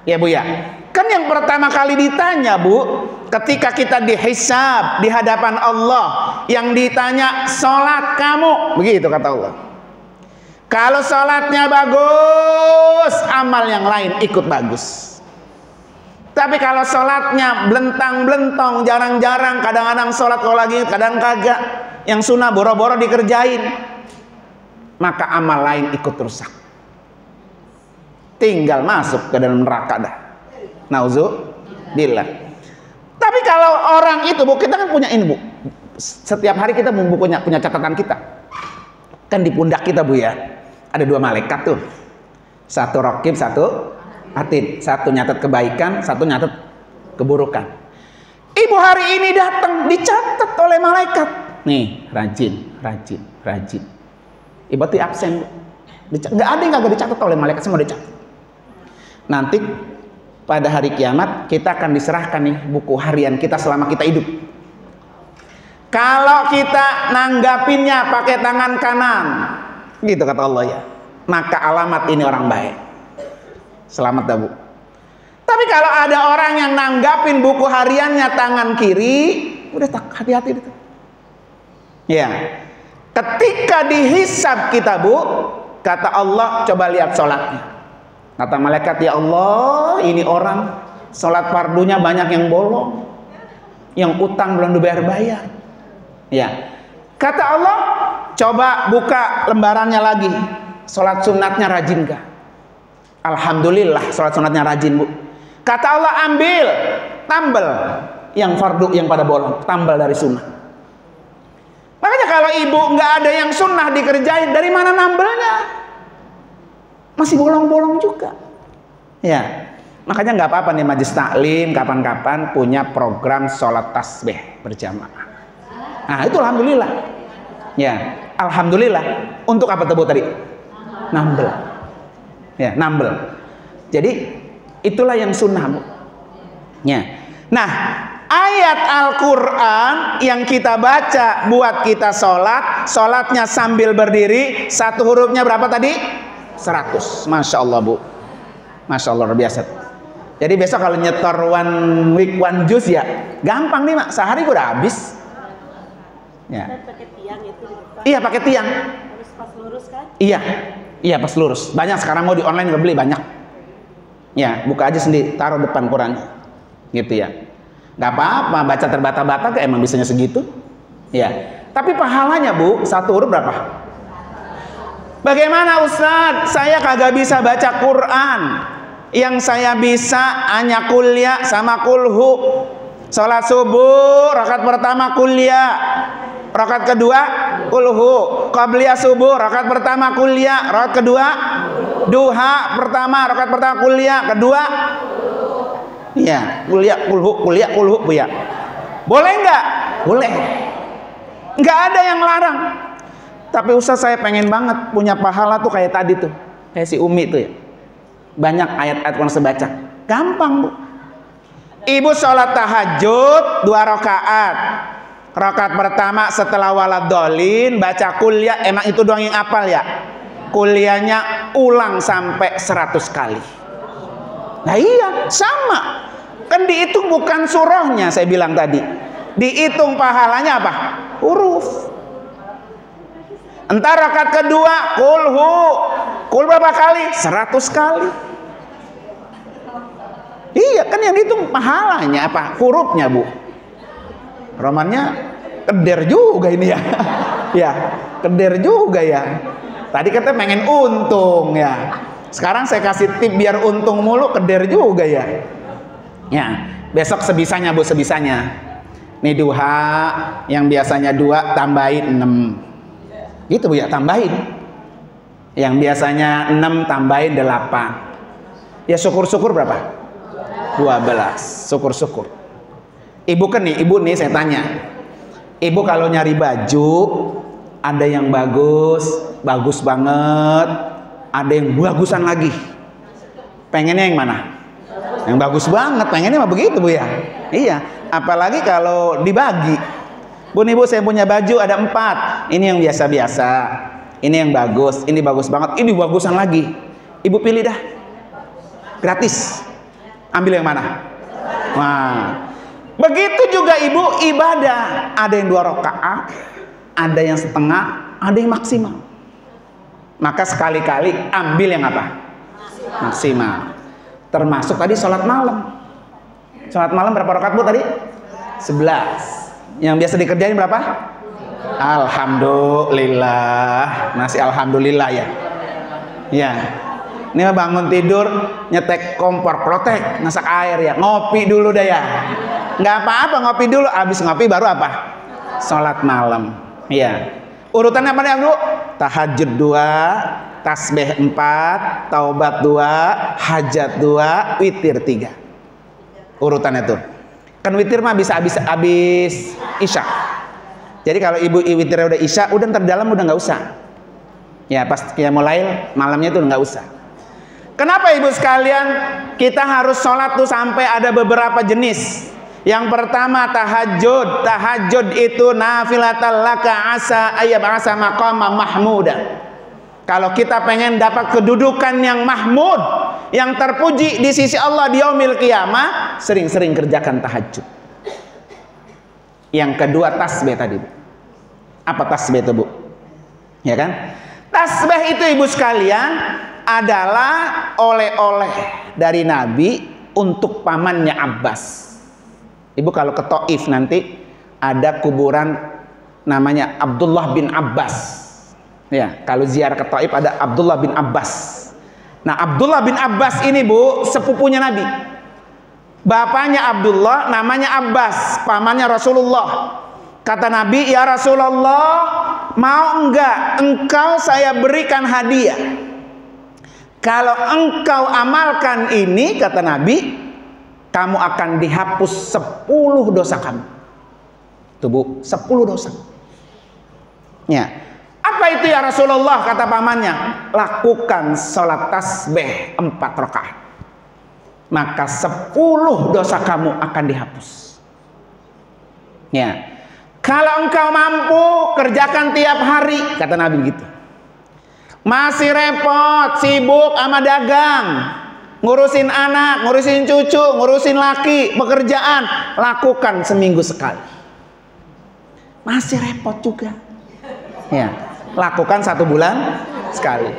Ya Bu ya. Kan yang pertama kali ditanya Bu, ketika kita dihisab di hadapan Allah, yang ditanya sholat kamu, begitu kata Allah. Kalau sholatnya bagus, amal yang lain ikut bagus. Tapi kalau sholatnya belentang-belentong, jarang-jarang, kadang-kadang sholat kalau lagi, kadang kagak, yang sunnah boro-boro dikerjain, maka amal lain ikut rusak. Tinggal masuk ke dalam neraka dah. Nauzubillah. Tapi kalau orang itu Bu, kita kan punya ini Bu. Setiap hari kita punya catatan kita. Kan di pundak kita Bu ya. Ada 2 malaikat tuh. Satu raqib, satu atid. Satu nyatet kebaikan, satu nyatet keburukan. Ibu hari ini datang dicatat oleh malaikat. Nih, rajin. Ibu tuh absen. Nggak ada yang nggak dicatat oleh malaikat, semua dicatat. Nanti pada hari kiamat kita akan diserahkan nih buku harian kita selama kita hidup. Kalau kita nanggapinnya pakai tangan kanan, gitu kata Allah ya, maka alamat ini orang baik. Selamat dah Bu. Tapi kalau ada orang yang nanggapin buku hariannya tangan kiri, udah tak hati-hati itu. Ya, ketika dihisab kita Bu, kata Allah, coba lihat sholatnya. Kata malaikat, ya Allah, ini orang sholat fardunya banyak yang bolong, yang utang belum dibayar-bayar. Ya, kata Allah, coba buka lembarannya lagi, sholat sunatnya rajin gak? Alhamdulillah, sholat sunatnya rajin Bu. Kata Allah, ambil, tambal yang fardu yang pada bolong, tambal dari sunnah. Makanya kalau ibu nggak ada yang sunnah dikerjain, dari mana nambelnya? Masih bolong-bolong juga. Ya, makanya nggak apa-apa nih majelis taklim kapan-kapan punya program sholat tasbih berjamaah. Nah itu alhamdulillah. Ya, alhamdulillah. Untuk apa tebu tadi? Nambel. Ya, nambel. Jadi itulah yang sunnah Bu. Ya. Nah, ayat Al-Quran yang kita baca buat kita sholat, sholatnya sambil berdiri, satu hurufnya berapa tadi? 100. Masya Allah Bu. Masya Allah, luar biasa. Jadi besok kalau nyetor one week one juice ya gampang nih Mak, sehari udah habis ya. Pakai tiang itu di depan. Iya pakai tiang. Harus pas lurus kan? Iya pas lurus. Banyak sekarang mau di online nggak beli banyak. Ya buka aja sendiri, taruh depan Quran gitu ya. Nggak apa-apa, baca terbata-bata ke emang bisanya segitu ya. Tapi pahalanya Bu, satu huruf berapa? Bagaimana Ustadz? Saya kagak bisa baca Quran. Yang saya bisa hanya kuliah sama kulhu. Sholat subuh, rakaat pertama kuliah, rakaat kedua kulhu. Qabliyah subuh, rakaat pertama kuliah, rakaat kedua duha pertama, rakaat pertama kuliah, kedua ya kuliah kulhu Bu ya. Boleh nggak? Boleh. Nggak ada yang larang. Tapi Ustaz saya pengen banget punya pahala tuh kayak tadi tuh, kayak si Umi tuh ya. Banyak ayat-ayat Quran sebaca. Gampang Bu. Ibu sholat tahajud 2 rakaat. Rakaat pertama setelah waladhdallin baca kuliah, emang itu doang yang hafal ya? Kuliahnya ulang sampai 100 kali. Nah iya, sama. Kan dihitung bukan surahnya saya bilang tadi. Dihitung pahalanya apa? Huruf. Entar rakaat kedua kul berapa kali? 100 kali. Iya kan yang dihitung pahalanya apa? Hurufnya Bu. Romannya keder juga ini ya. Ya keder juga ya. Tadi kata pengen untung ya. Sekarang saya kasih tip biar untung mulu, keder juga ya. Ya besok sebisanya Bu, sebisanya. Nih duha yang biasanya 2 tambahin 6. Gitu Bu ya, tambahin. Yang biasanya 6 tambahin 8. Ya syukur-syukur berapa? 12. Syukur-syukur. Ibu kan nih, ibu nih saya tanya. Ibu kalau nyari baju Ada yang bagus, bagus banget. Ada yang bagusan lagi. Pengennya yang mana? Yang bagus banget. Pengennya mah begitu, Bu ya. Iya. Apalagi kalau dibagi. Bu nih Bu, saya punya baju ada 4. Ini yang biasa-biasa. Ini yang bagus. Ini bagus banget. Ini bagusan lagi. Ibu pilih dah. Gratis. Ambil yang mana? Wah. Begitu juga ibu ibadah. Ada yang 2 rakaat, ada yang setengah, ada yang maksimal. Maka sekali-kali ambil yang apa? Maksimal. Termasuk tadi sholat malam. Sholat malam berapa rakaat Bu tadi? 11. Yang biasa dikerjain berapa? Alhamdulillah. Masih alhamdulillah ya. Ya. Ini bangun tidur nyetek kompor klotek, masak air ya, ngopi dulu dah ya. Nggak apa-apa ngopi dulu, habis ngopi baru apa? Sholat malam. Iya. Urutannya apa nih Bu? Tahajud 2, tasbih 4, taubat 2, hajat 2, witir 3. Urutannya tuh. Kan witir mah bisa habis isya. Jadi kalau ibu witirnya udah isya, udah ntar dalam udah nggak usah. Ya pas mulai malamnya tuh nggak usah. Kenapa ibu sekalian kita harus sholat tuh sampai ada beberapa jenis? Yang pertama tahajud. Tahajud itu nafilatal laka asa ayyab asa maqama mahmuda. Kalau kita pengen dapat kedudukan yang mahmud, yang terpuji di sisi Allah di yaumil qiyamah, sering-sering kerjakan tahajud. Yang kedua tasbih tadi. Apa tasbih itu Bu? Ya kan? Tasbih itu ibu sekalian adalah oleh-oleh dari Nabi untuk pamannya Abbas. Ibu kalau ke Taif nanti ada kuburan namanya Abdullah bin Abbas. Ya, kalau ziarah ke Taif ada Abdullah bin Abbas. Nah, Abdullah bin Abbas ini Bu, sepupunya Nabi. Bapaknya Abdullah, namanya Abbas, pamannya Rasulullah. Kata Nabi, "Ya Rasulullah, mau enggak engkau saya berikan hadiah? Kalau engkau amalkan ini," kata Nabi, "kamu akan dihapus 10 dosa kamu." Tuh Bu, 10 dosa. Ya. Apa itu ya Rasulullah? Kata pamannya, "Lakukan sholat tasbih 4 rakaat. Maka 10 dosa kamu akan dihapus." Ya. Kalau engkau mampu, kerjakan tiap hari, kata Nabi gitu. Masih repot, sibuk sama dagang, ngurusin anak, ngurusin cucu, ngurusin laki, pekerjaan, lakukan seminggu sekali. Masih repot juga. Ya, lakukan 1 bulan sekali.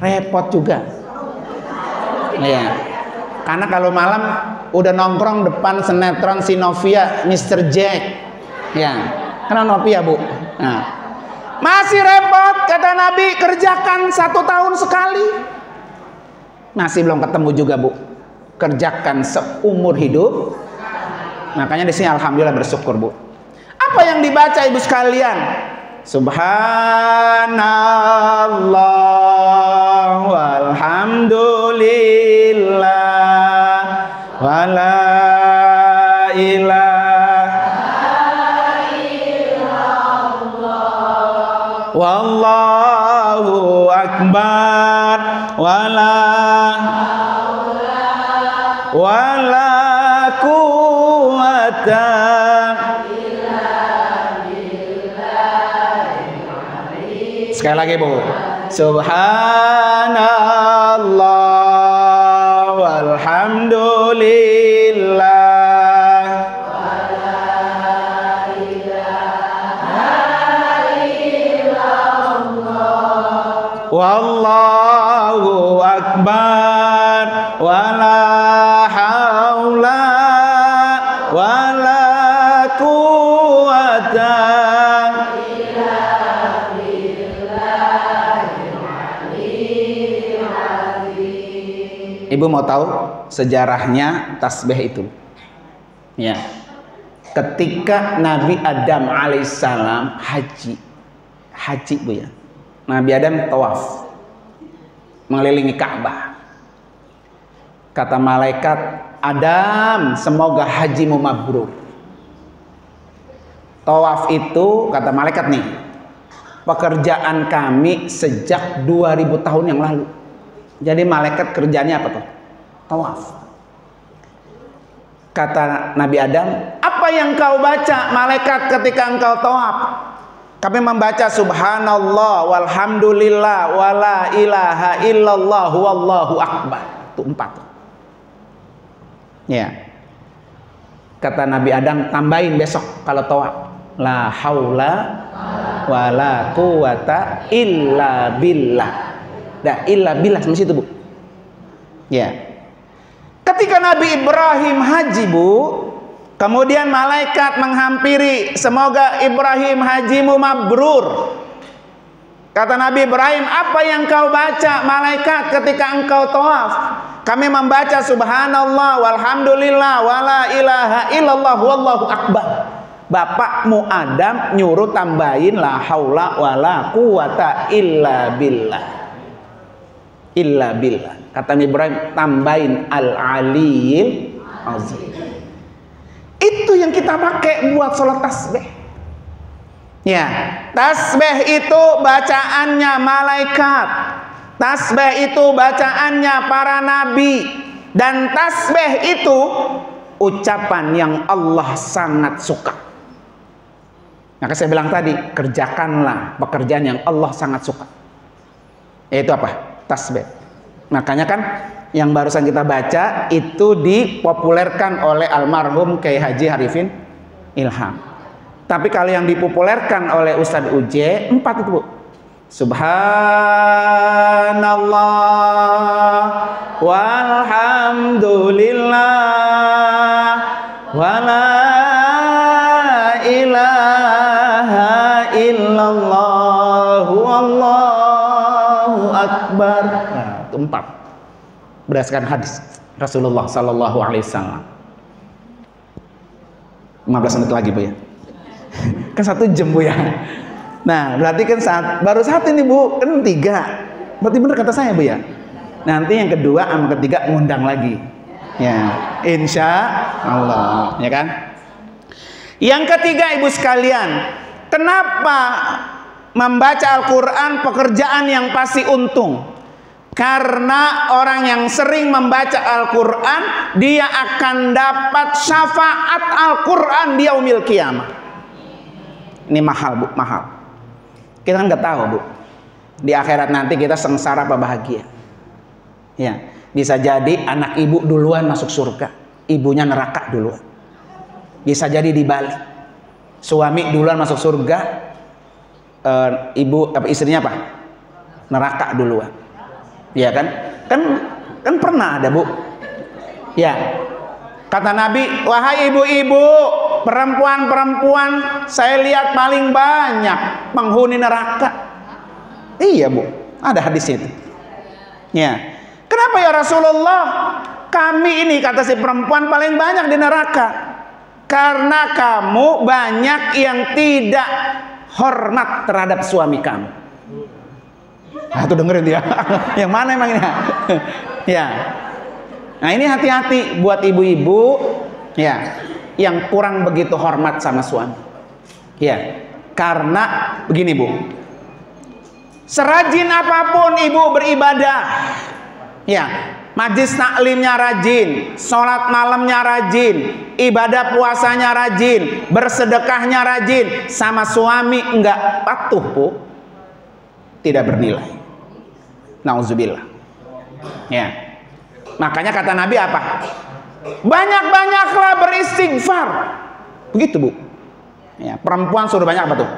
Repot juga. Ya. Karena kalau malam udah nongkrong depan sinetron si Novia, Mr. Jack. Ya, karena Novia Bu. Nah. Masih repot, kata Nabi, kerjakan 1 tahun sekali. Masih belum ketemu juga Bu. Kerjakan seumur hidup. Makanya di sini alhamdulillah bersyukur Bu. Apa yang dibaca ibu sekalian? Subhanallah walhamdulillah wala wallahu akbar wala quwata illa billah. Sekali lagi Bu. Subhanallah walhamdulillah wallahu akbar wala haula wala quwata illa billahil aliyyil azim. Ibu mau tahu sejarahnya tasbih itu? Ya. Ketika Nabi Adam alaihissalam haji Bu ya. Nabi Adam tawaf mengelilingi Ka'bah. Kata malaikat, "Adam, semoga hajimu mabrur." Tawaf itu kata malaikat nih, pekerjaan kami sejak 2000 tahun yang lalu. Jadi malaikat kerjanya apa tuh? Tawaf. Kata Nabi Adam, apa yang kau baca malaikat ketika engkau tawaf? Kami membaca subhanallah walhamdulillah wala ilaha illallah wallahu akbar. Itu 4. Ya. Kata Nabi Adam, tambahin besok kalau tawaf. La haula wala quwata illa billah. Dah, illa billah sampai situ, Bu. Ya. Ketika Nabi Ibrahim haji, Bu, kemudian malaikat menghampiri, semoga Ibrahim hajimu mabrur. Kata Nabi Ibrahim, apa yang kau baca malaikat ketika engkau tawaf? Kami membaca subhanallah walhamdulillah wala ilaha illallah wallahu akbar. Bapakmu Adam nyuruh tambahin la haula wala quwata illa billah. Illa billah. Kata Ibrahim, tambahin al-aliyil azim. Itu yang kita pakai buat sholat tasbih. Ya, tasbih itu bacaannya malaikat. Tasbih itu bacaannya para nabi. Dan tasbih itu ucapan yang Allah sangat suka. Maka saya bilang tadi, kerjakanlah pekerjaan yang Allah sangat suka. Yaitu apa? Tasbih. Makanya kan yang barusan kita baca itu dipopulerkan oleh almarhum Kiai Haji Arifin Ilham. Tapi kalau yang dipopulerkan oleh Ustadz Uje 4 itu, Bu. Subhanallah walhamdulillah wala ilaha illallah wallahu akbar. Nah, itu 4 berdasarkan hadis Rasulullah Sallallahu Alaihi Wasallam. 15 menit lagi, Bu, ya. Kan 1 jam, Bu, ya. Nah, berarti kan baru 1 ini, Bu, kan 3. Berarti benar kata saya, Bu, ya. Nanti yang kedua sama ketiga ngundang lagi. Ya, insya Allah, ya kan? Yang ketiga, Ibu sekalian, kenapa membaca Al-Quran pekerjaan yang pasti untung? Karena orang yang sering membaca Al-Quran, dia akan dapat syafaat Al-Quran di yaumil qiyamah. Ini mahal, Bu, mahal. Kita kan nggak tahu, Bu, di akhirat nanti kita sengsara apa bahagia. Ya, bisa jadi anak ibu duluan masuk surga, ibunya neraka duluan. Bisa jadi dibalik, suami duluan masuk surga, istrinya apa? Neraka duluan. Ya kan? Kan pernah ada, Bu. Ya. Kata Nabi, wahai ibu-ibu, perempuan-perempuan saya lihat paling banyak penghuni neraka. Iya, Bu, ada hadis itu. Ya. Kenapa ya Rasulullah? Kami ini, kata si perempuan, paling banyak di neraka. Karena kamu banyak yang tidak hormat terhadap suami kamu. Nah, tuh dengerin dia. Yang mana emang ini? Ya. Nah, ini hati-hati buat ibu-ibu, ya, yang kurang begitu hormat sama suami. Ya. Karena begini, Bu. Serajin apapun ibu beribadah, ya, majlis taklimnya rajin, sholat malamnya rajin, ibadah puasanya rajin, bersedekahnya rajin, sama suami enggak patuh, Bu, tidak bernilai. Nauzubillah. Ya. Makanya kata Nabi apa? Banyak-banyaklah beristighfar. Begitu, Bu. Ya, perempuan suruh banyak apa tuh?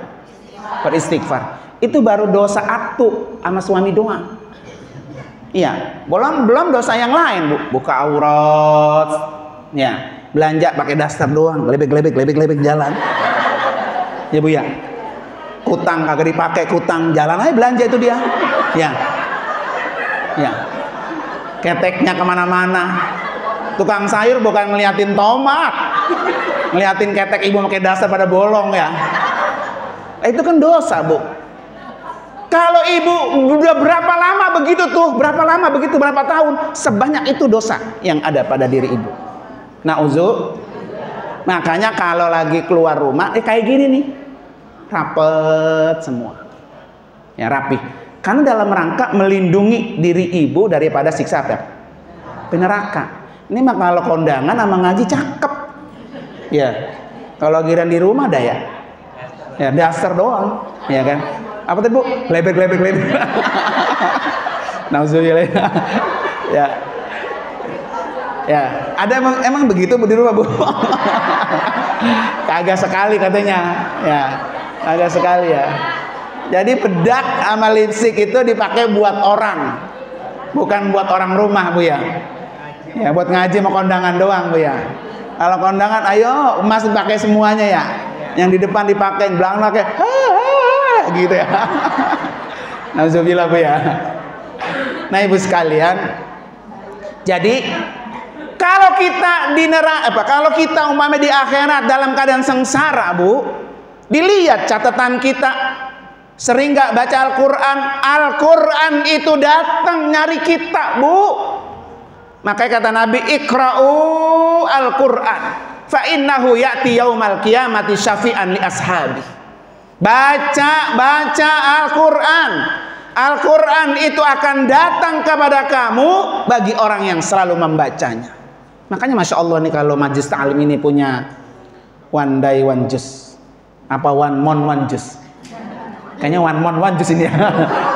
Beristighfar. Itu baru dosa atu sama suami doang. Iya, belum dosa yang lain, Bu. Buka aurat, ya, belanja pakai daster doang, lebek jalan. Ya, Bu, ya. Kutang kagak dipakai, kutang jalan aja belanja itu dia. Ya. Ya. Keteknya kemana-mana. Tukang sayur bukan ngeliatin tomat, ngeliatin ketek ibu pakai daster pada bolong, ya. Itu kan dosa, Bu. Kalau ibu udah berapa lama begitu tuh, berapa lama begitu, berapa tahun, sebanyak itu dosa yang ada pada diri ibu. Makanya kalau lagi keluar rumah, kayak gini nih, rapet semua. Ya, rapih. Karena dalam rangka melindungi diri ibu daripada siksa apa? Neraka. Ini mah kalau kondangan sama ngaji cakep. Ya. Kalau giran di rumah ada ya. Ya, dasar doang, ya kan? Apa tadi, Bu? Lebek. Nauzubillah. Ya. Ya, ada emang begitu Bu di rumah, Bu? Kagak sekali katanya. Ya. Kagak sekali ya. Jadi bedak sama lipstik itu dipakai buat orang. Bukan buat orang rumah, Bu ya. Ya, buat ngaji mau kondangan doang, Bu ya. Kalau kondangan ayo emas pakai semuanya ya. Yang di depan dipakai, belakang pakai gitu ya. Nauzubillah, Bu ya. Nah, Ibu sekalian, jadi kalau kita di neraka, kalau kita umpamanya di akhirat dalam keadaan sengsara, Bu, dilihat catatan kita, sering nggak baca Al-Quran, Al-Quran itu datang nyari kita, Bu. Makanya kata Nabi, ikra'u Al-Quran fa innahu ya'ti yaumal qiyamati syafi'an li ashabi. Baca Al-Quran. Al-Quran itu akan datang kepada kamu bagi orang yang selalu membacanya. Makanya Masya Allah nih, kalau Majlis Ta'lim ini punya one day one juz, apa one month one juz, kayaknya one month one juz ini ya.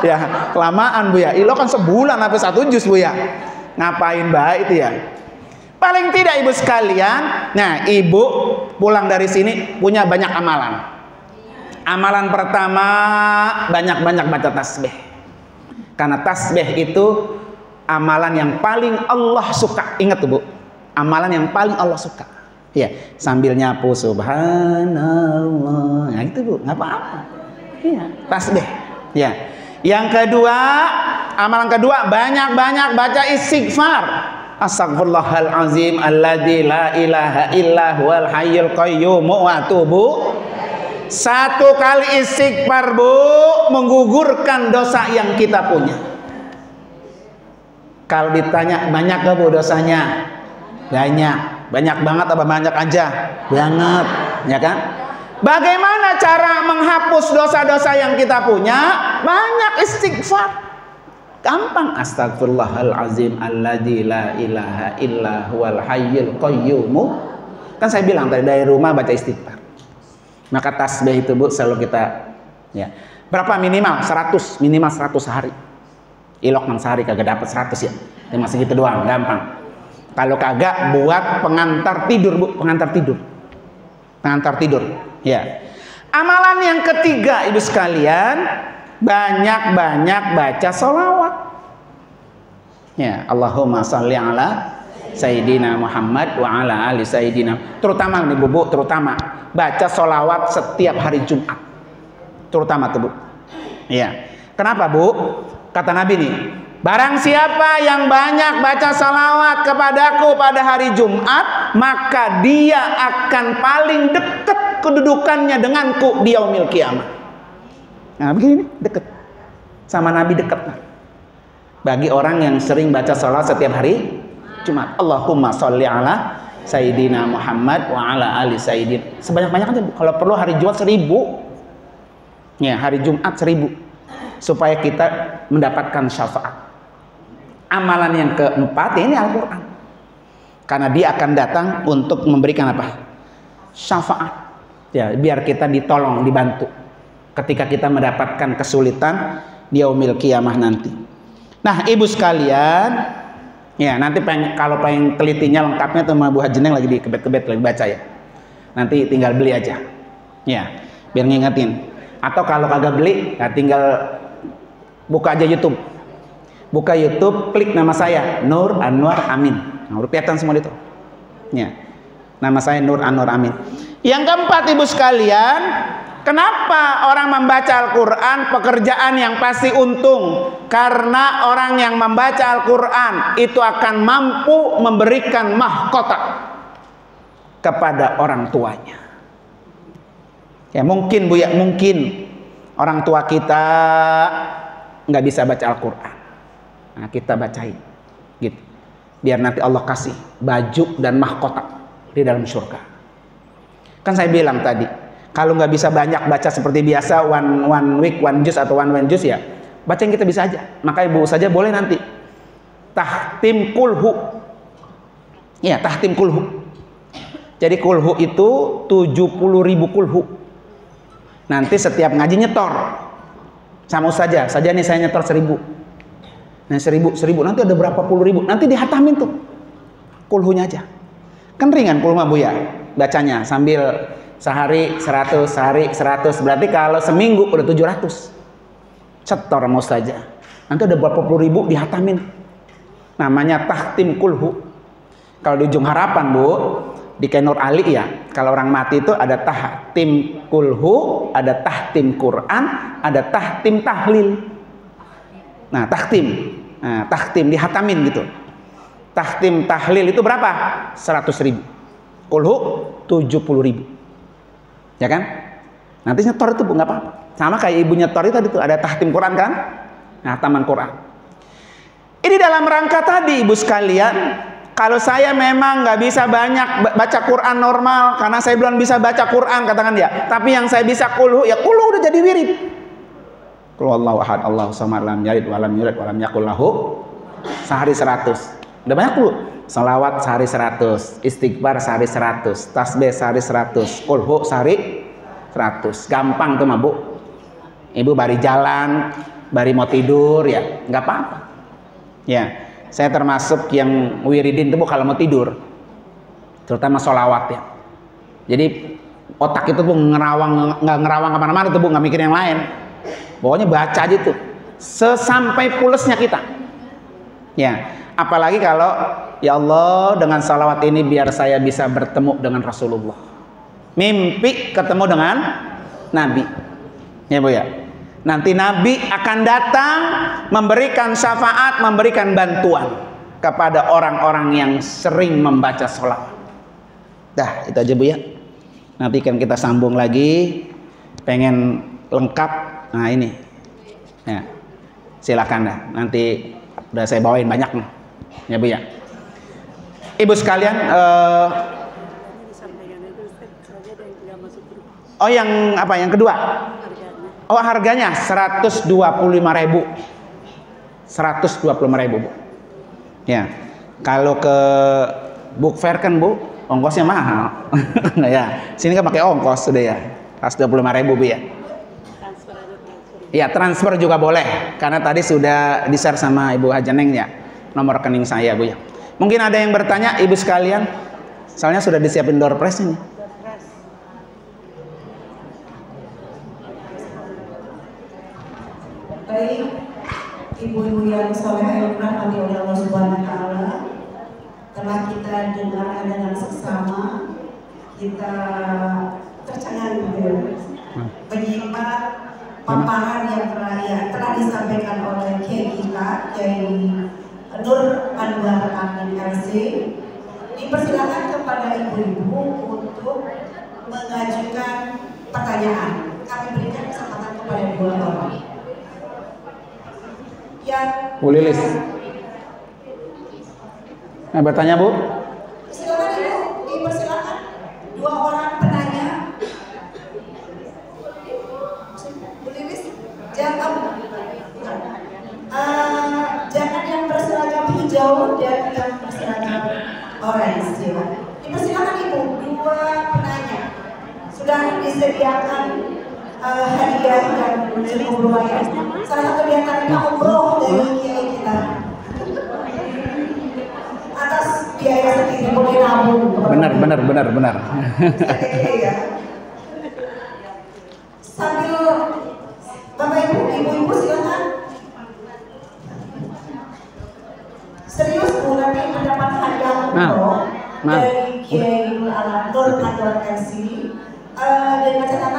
Ya kelamaan, Bu ya. Ilo kan sebulan sampai 1 juz, Bu ya. Ngapain baik itu ya. Paling tidak Ibu sekalian, nah Ibu pulang dari sini punya banyak amalan. Amalan pertama, banyak-banyak baca tasbih. Karena tasbih itu amalan yang paling Allah suka. Ingat tuh, Bu, amalan yang paling Allah suka. Ya, sambil nyapu subhanallah. Nah itu, Bu, nggak apa-apa. Iya, tasbih. Ya. Yang kedua, amalan kedua, banyak-banyak baca istighfar. Astagfirullahalazim alladzi la ilaha illa huwal hayyul qayyum wa atubu. 1 kali istighfar, Bu, menggugurkan dosa yang kita punya. Kalau ditanya banyak gak, Bu, dosanya? Banyak banget apa banyak aja? Banget, ya kan? Bagaimana cara menghapus dosa-dosa yang kita punya? Banyak istighfar. Gampang. Astagfirullahalazim alladzi la ilaha illa huwal hayyul qayyum. Kan saya bilang tadi, dari rumah baca istighfar. Maka tasbih itu, Bu, selalu kita, ya. Berapa minimal? 100, minimal 100 sehari. Ilok 6 sehari kagak dapat 100 ya. Cuma segitu doang, gampang. Kalau kagak, buat pengantar tidur, Bu, pengantar tidur. Pengantar tidur, ya. Amalan yang ketiga, Ibu sekalian, banyak-banyak baca sholawat. Ya, Allahumma sholli ala Sayyidina Muhammad wa ala ali Sayyidina. Terutama nih, Bu, terutama baca sholawat setiap hari Jumat. Terutama tuh, Bu. Ya. Kenapa, Bu? Kata Nabi nih, barang siapa yang banyak baca sholawat kepadaku pada hari Jumat, maka dia akan paling dekat kedudukannya denganku di yaumil qiyamah. Nah, begini, dekat. Sama Nabi dekat. Bagi orang yang sering baca sholawat setiap hari Jumat. Allahumma sholli ala Sayyidina Muhammad wa ala ali Sayyidina. Sebanyak-banyaknya, kalau perlu hari Jumat 1000. Ya, hari Jumat 1000. Supaya kita mendapatkan syafaat. Amalan yang keempat, ini Al-Quran. Karena dia akan datang untuk memberikan apa? Syafaat. Ya, biar kita ditolong, dibantu ketika kita mendapatkan kesulitan di yaumil qiyamah nanti. Nah, Ibu sekalian, ya, nanti kalau pengen telitinya lengkapnya tuh sama Bu Haji Neng lagi di kebet-kebet lagi baca ya. Nanti tinggal beli aja. Ya, biar ngingetin. Atau kalau kagak beli, ya tinggal buka aja YouTube. Buka YouTube, klik nama saya Nur Anwar Amin. Nah, rupiatan semua itu. Ya. Nama saya Nur Anwar Amin. Yang keempat, Ibu sekalian, kenapa orang membaca Al-Quran pekerjaan yang pasti untung? Karena orang yang membaca Al-Quran itu akan mampu memberikan mahkota kepada orang tuanya. Ya mungkin, Bu, ya mungkin orang tua kita nggak bisa baca Al-Quran. Nah, kita bacain, gitu. Biar nanti Allah kasih baju dan mahkota di dalam surga. Kan saya bilang tadi, Kalau nggak bisa banyak baca seperti biasa, one week, one juz atau one juz ya, baca yang kita bisa aja. Maka ibu saja boleh nanti tahtim kulhu. Ya, tahtim kulhu. Jadi kulhu itu 70.000 kulhu. Nanti setiap ngaji nyetor. Sama saja nih saya nyetor 1.000. Nah 1.000 nanti ada berapa puluh ribu. Nanti dihatamin tuh kulhunya aja. Kan ringan kulhu mah Bu ya. Bacanya sambil sehari 100, sehari 100. Berarti kalau seminggu udah 700. Setor mau saja. Nanti ada berapa puluh ribu dihatamin. Namanya tahtim kulhu. Kalau di ujung harapan Bu, di Kenur Ali ya, kalau orang mati itu ada tahtim kulhu, ada tahtim Quran, ada tahtim tahlil. Nah tahtim dihatamin gitu. Tahtim tahlil itu berapa? 100.000. Kulhu 70.000. Ya kan? Nanti nyetor itu Bu, nggak apa-apa. Sama kayak ibu nyetor itu tadi tuh, ada tahtim Quran kan? Nah, taman Quran. Ini dalam rangka tadi ibu sekalian, kalau saya memang nggak bisa banyak baca Quran normal karena saya belum bisa baca Quran katakan ya, tapi yang saya bisa kulhu, ya kulhu udah jadi wirid. Qul huwallahu ahad, Allahu samad, lam yalid wa lam yulad wa lam yakul lahu, sehari 100. Udah banyak Bu. Salawat sehari 100, istighfar sehari 100, tasbih sehari 100, kulhu sehari 100. Gampang tuh mah Bu. Ibu bari jalan, bari mau tidur ya, nggak apa-apa. Ya, saya termasuk yang wiridin tuh Bu kalau mau tidur, terutama sholawat ya. Jadi otak itu Bu nggak ngerawang kemana-mana tuh Bu, nggak mikir yang lain. Pokoknya baca aja tuh, sesampai pulesnya kita. Ya, apalagi kalau ya Allah dengan sholawat ini biar saya bisa bertemu dengan Rasulullah. Mimpi ketemu dengan Nabi. Ya Bu ya. Nanti Nabi akan datang memberikan syafaat, memberikan bantuan kepada orang-orang yang sering membaca sholawat. Dah, itu aja Bu ya. Nanti kan kita sambung lagi. Pengen lengkap. Nah ini. Ya. Silakan dah. Nanti udah saya bawain banyak nih. Ya Bu ya. Ibu sekalian, oh yang apa? Yang kedua? Oh harganya 125.000. 125.000 Bu. Ya. Kalau ke book fair kan Bu, ongkosnya mahal. Nah ya, sini kan pakai ongkos sudah ya. 125.000 Bu ya. Iya, transfer juga boleh karena tadi sudah di-share sama Ibu Hajaneng ya nomor rekening saya Bu ya. Mungkin ada yang bertanya Ibu sekalian, soalnya sudah disiapin door prize ini. Baik, ibu-ibu yang soleh yang dirahmati oleh Allah Subhanahu wa Ta'ala, telah kita dengarkan dengan seksama, kita tercengang menyimak paparan yang telah disampaikan oleh Kiai kita, Kiai Nur Anwar Amin LC. Dipersilakan kepada ibu-ibu untuk mengajukan pertanyaan. Kami berikan kesempatan kepada dua orang. Bu Lilis. Nah, bertanya Bu. Silakan Ibu, dipersilakan. Dua orang penanya. Bu Lilis, jangan yang berseragam hijau dan yang berseragam orange. Dipersilakan Ibu, dua penanya. Sudah disediakan hadiah yang cukup lumayan. Salah satu di antaranya umroh dari Kiai kita atas biaya sendiri, boleh nabung. Benar. Ya. Sambil Bapak Ibu silakan. Serius Bu, nanti mendapat hadiah umroh dari Kiai Nur Anwar LC dengan catatan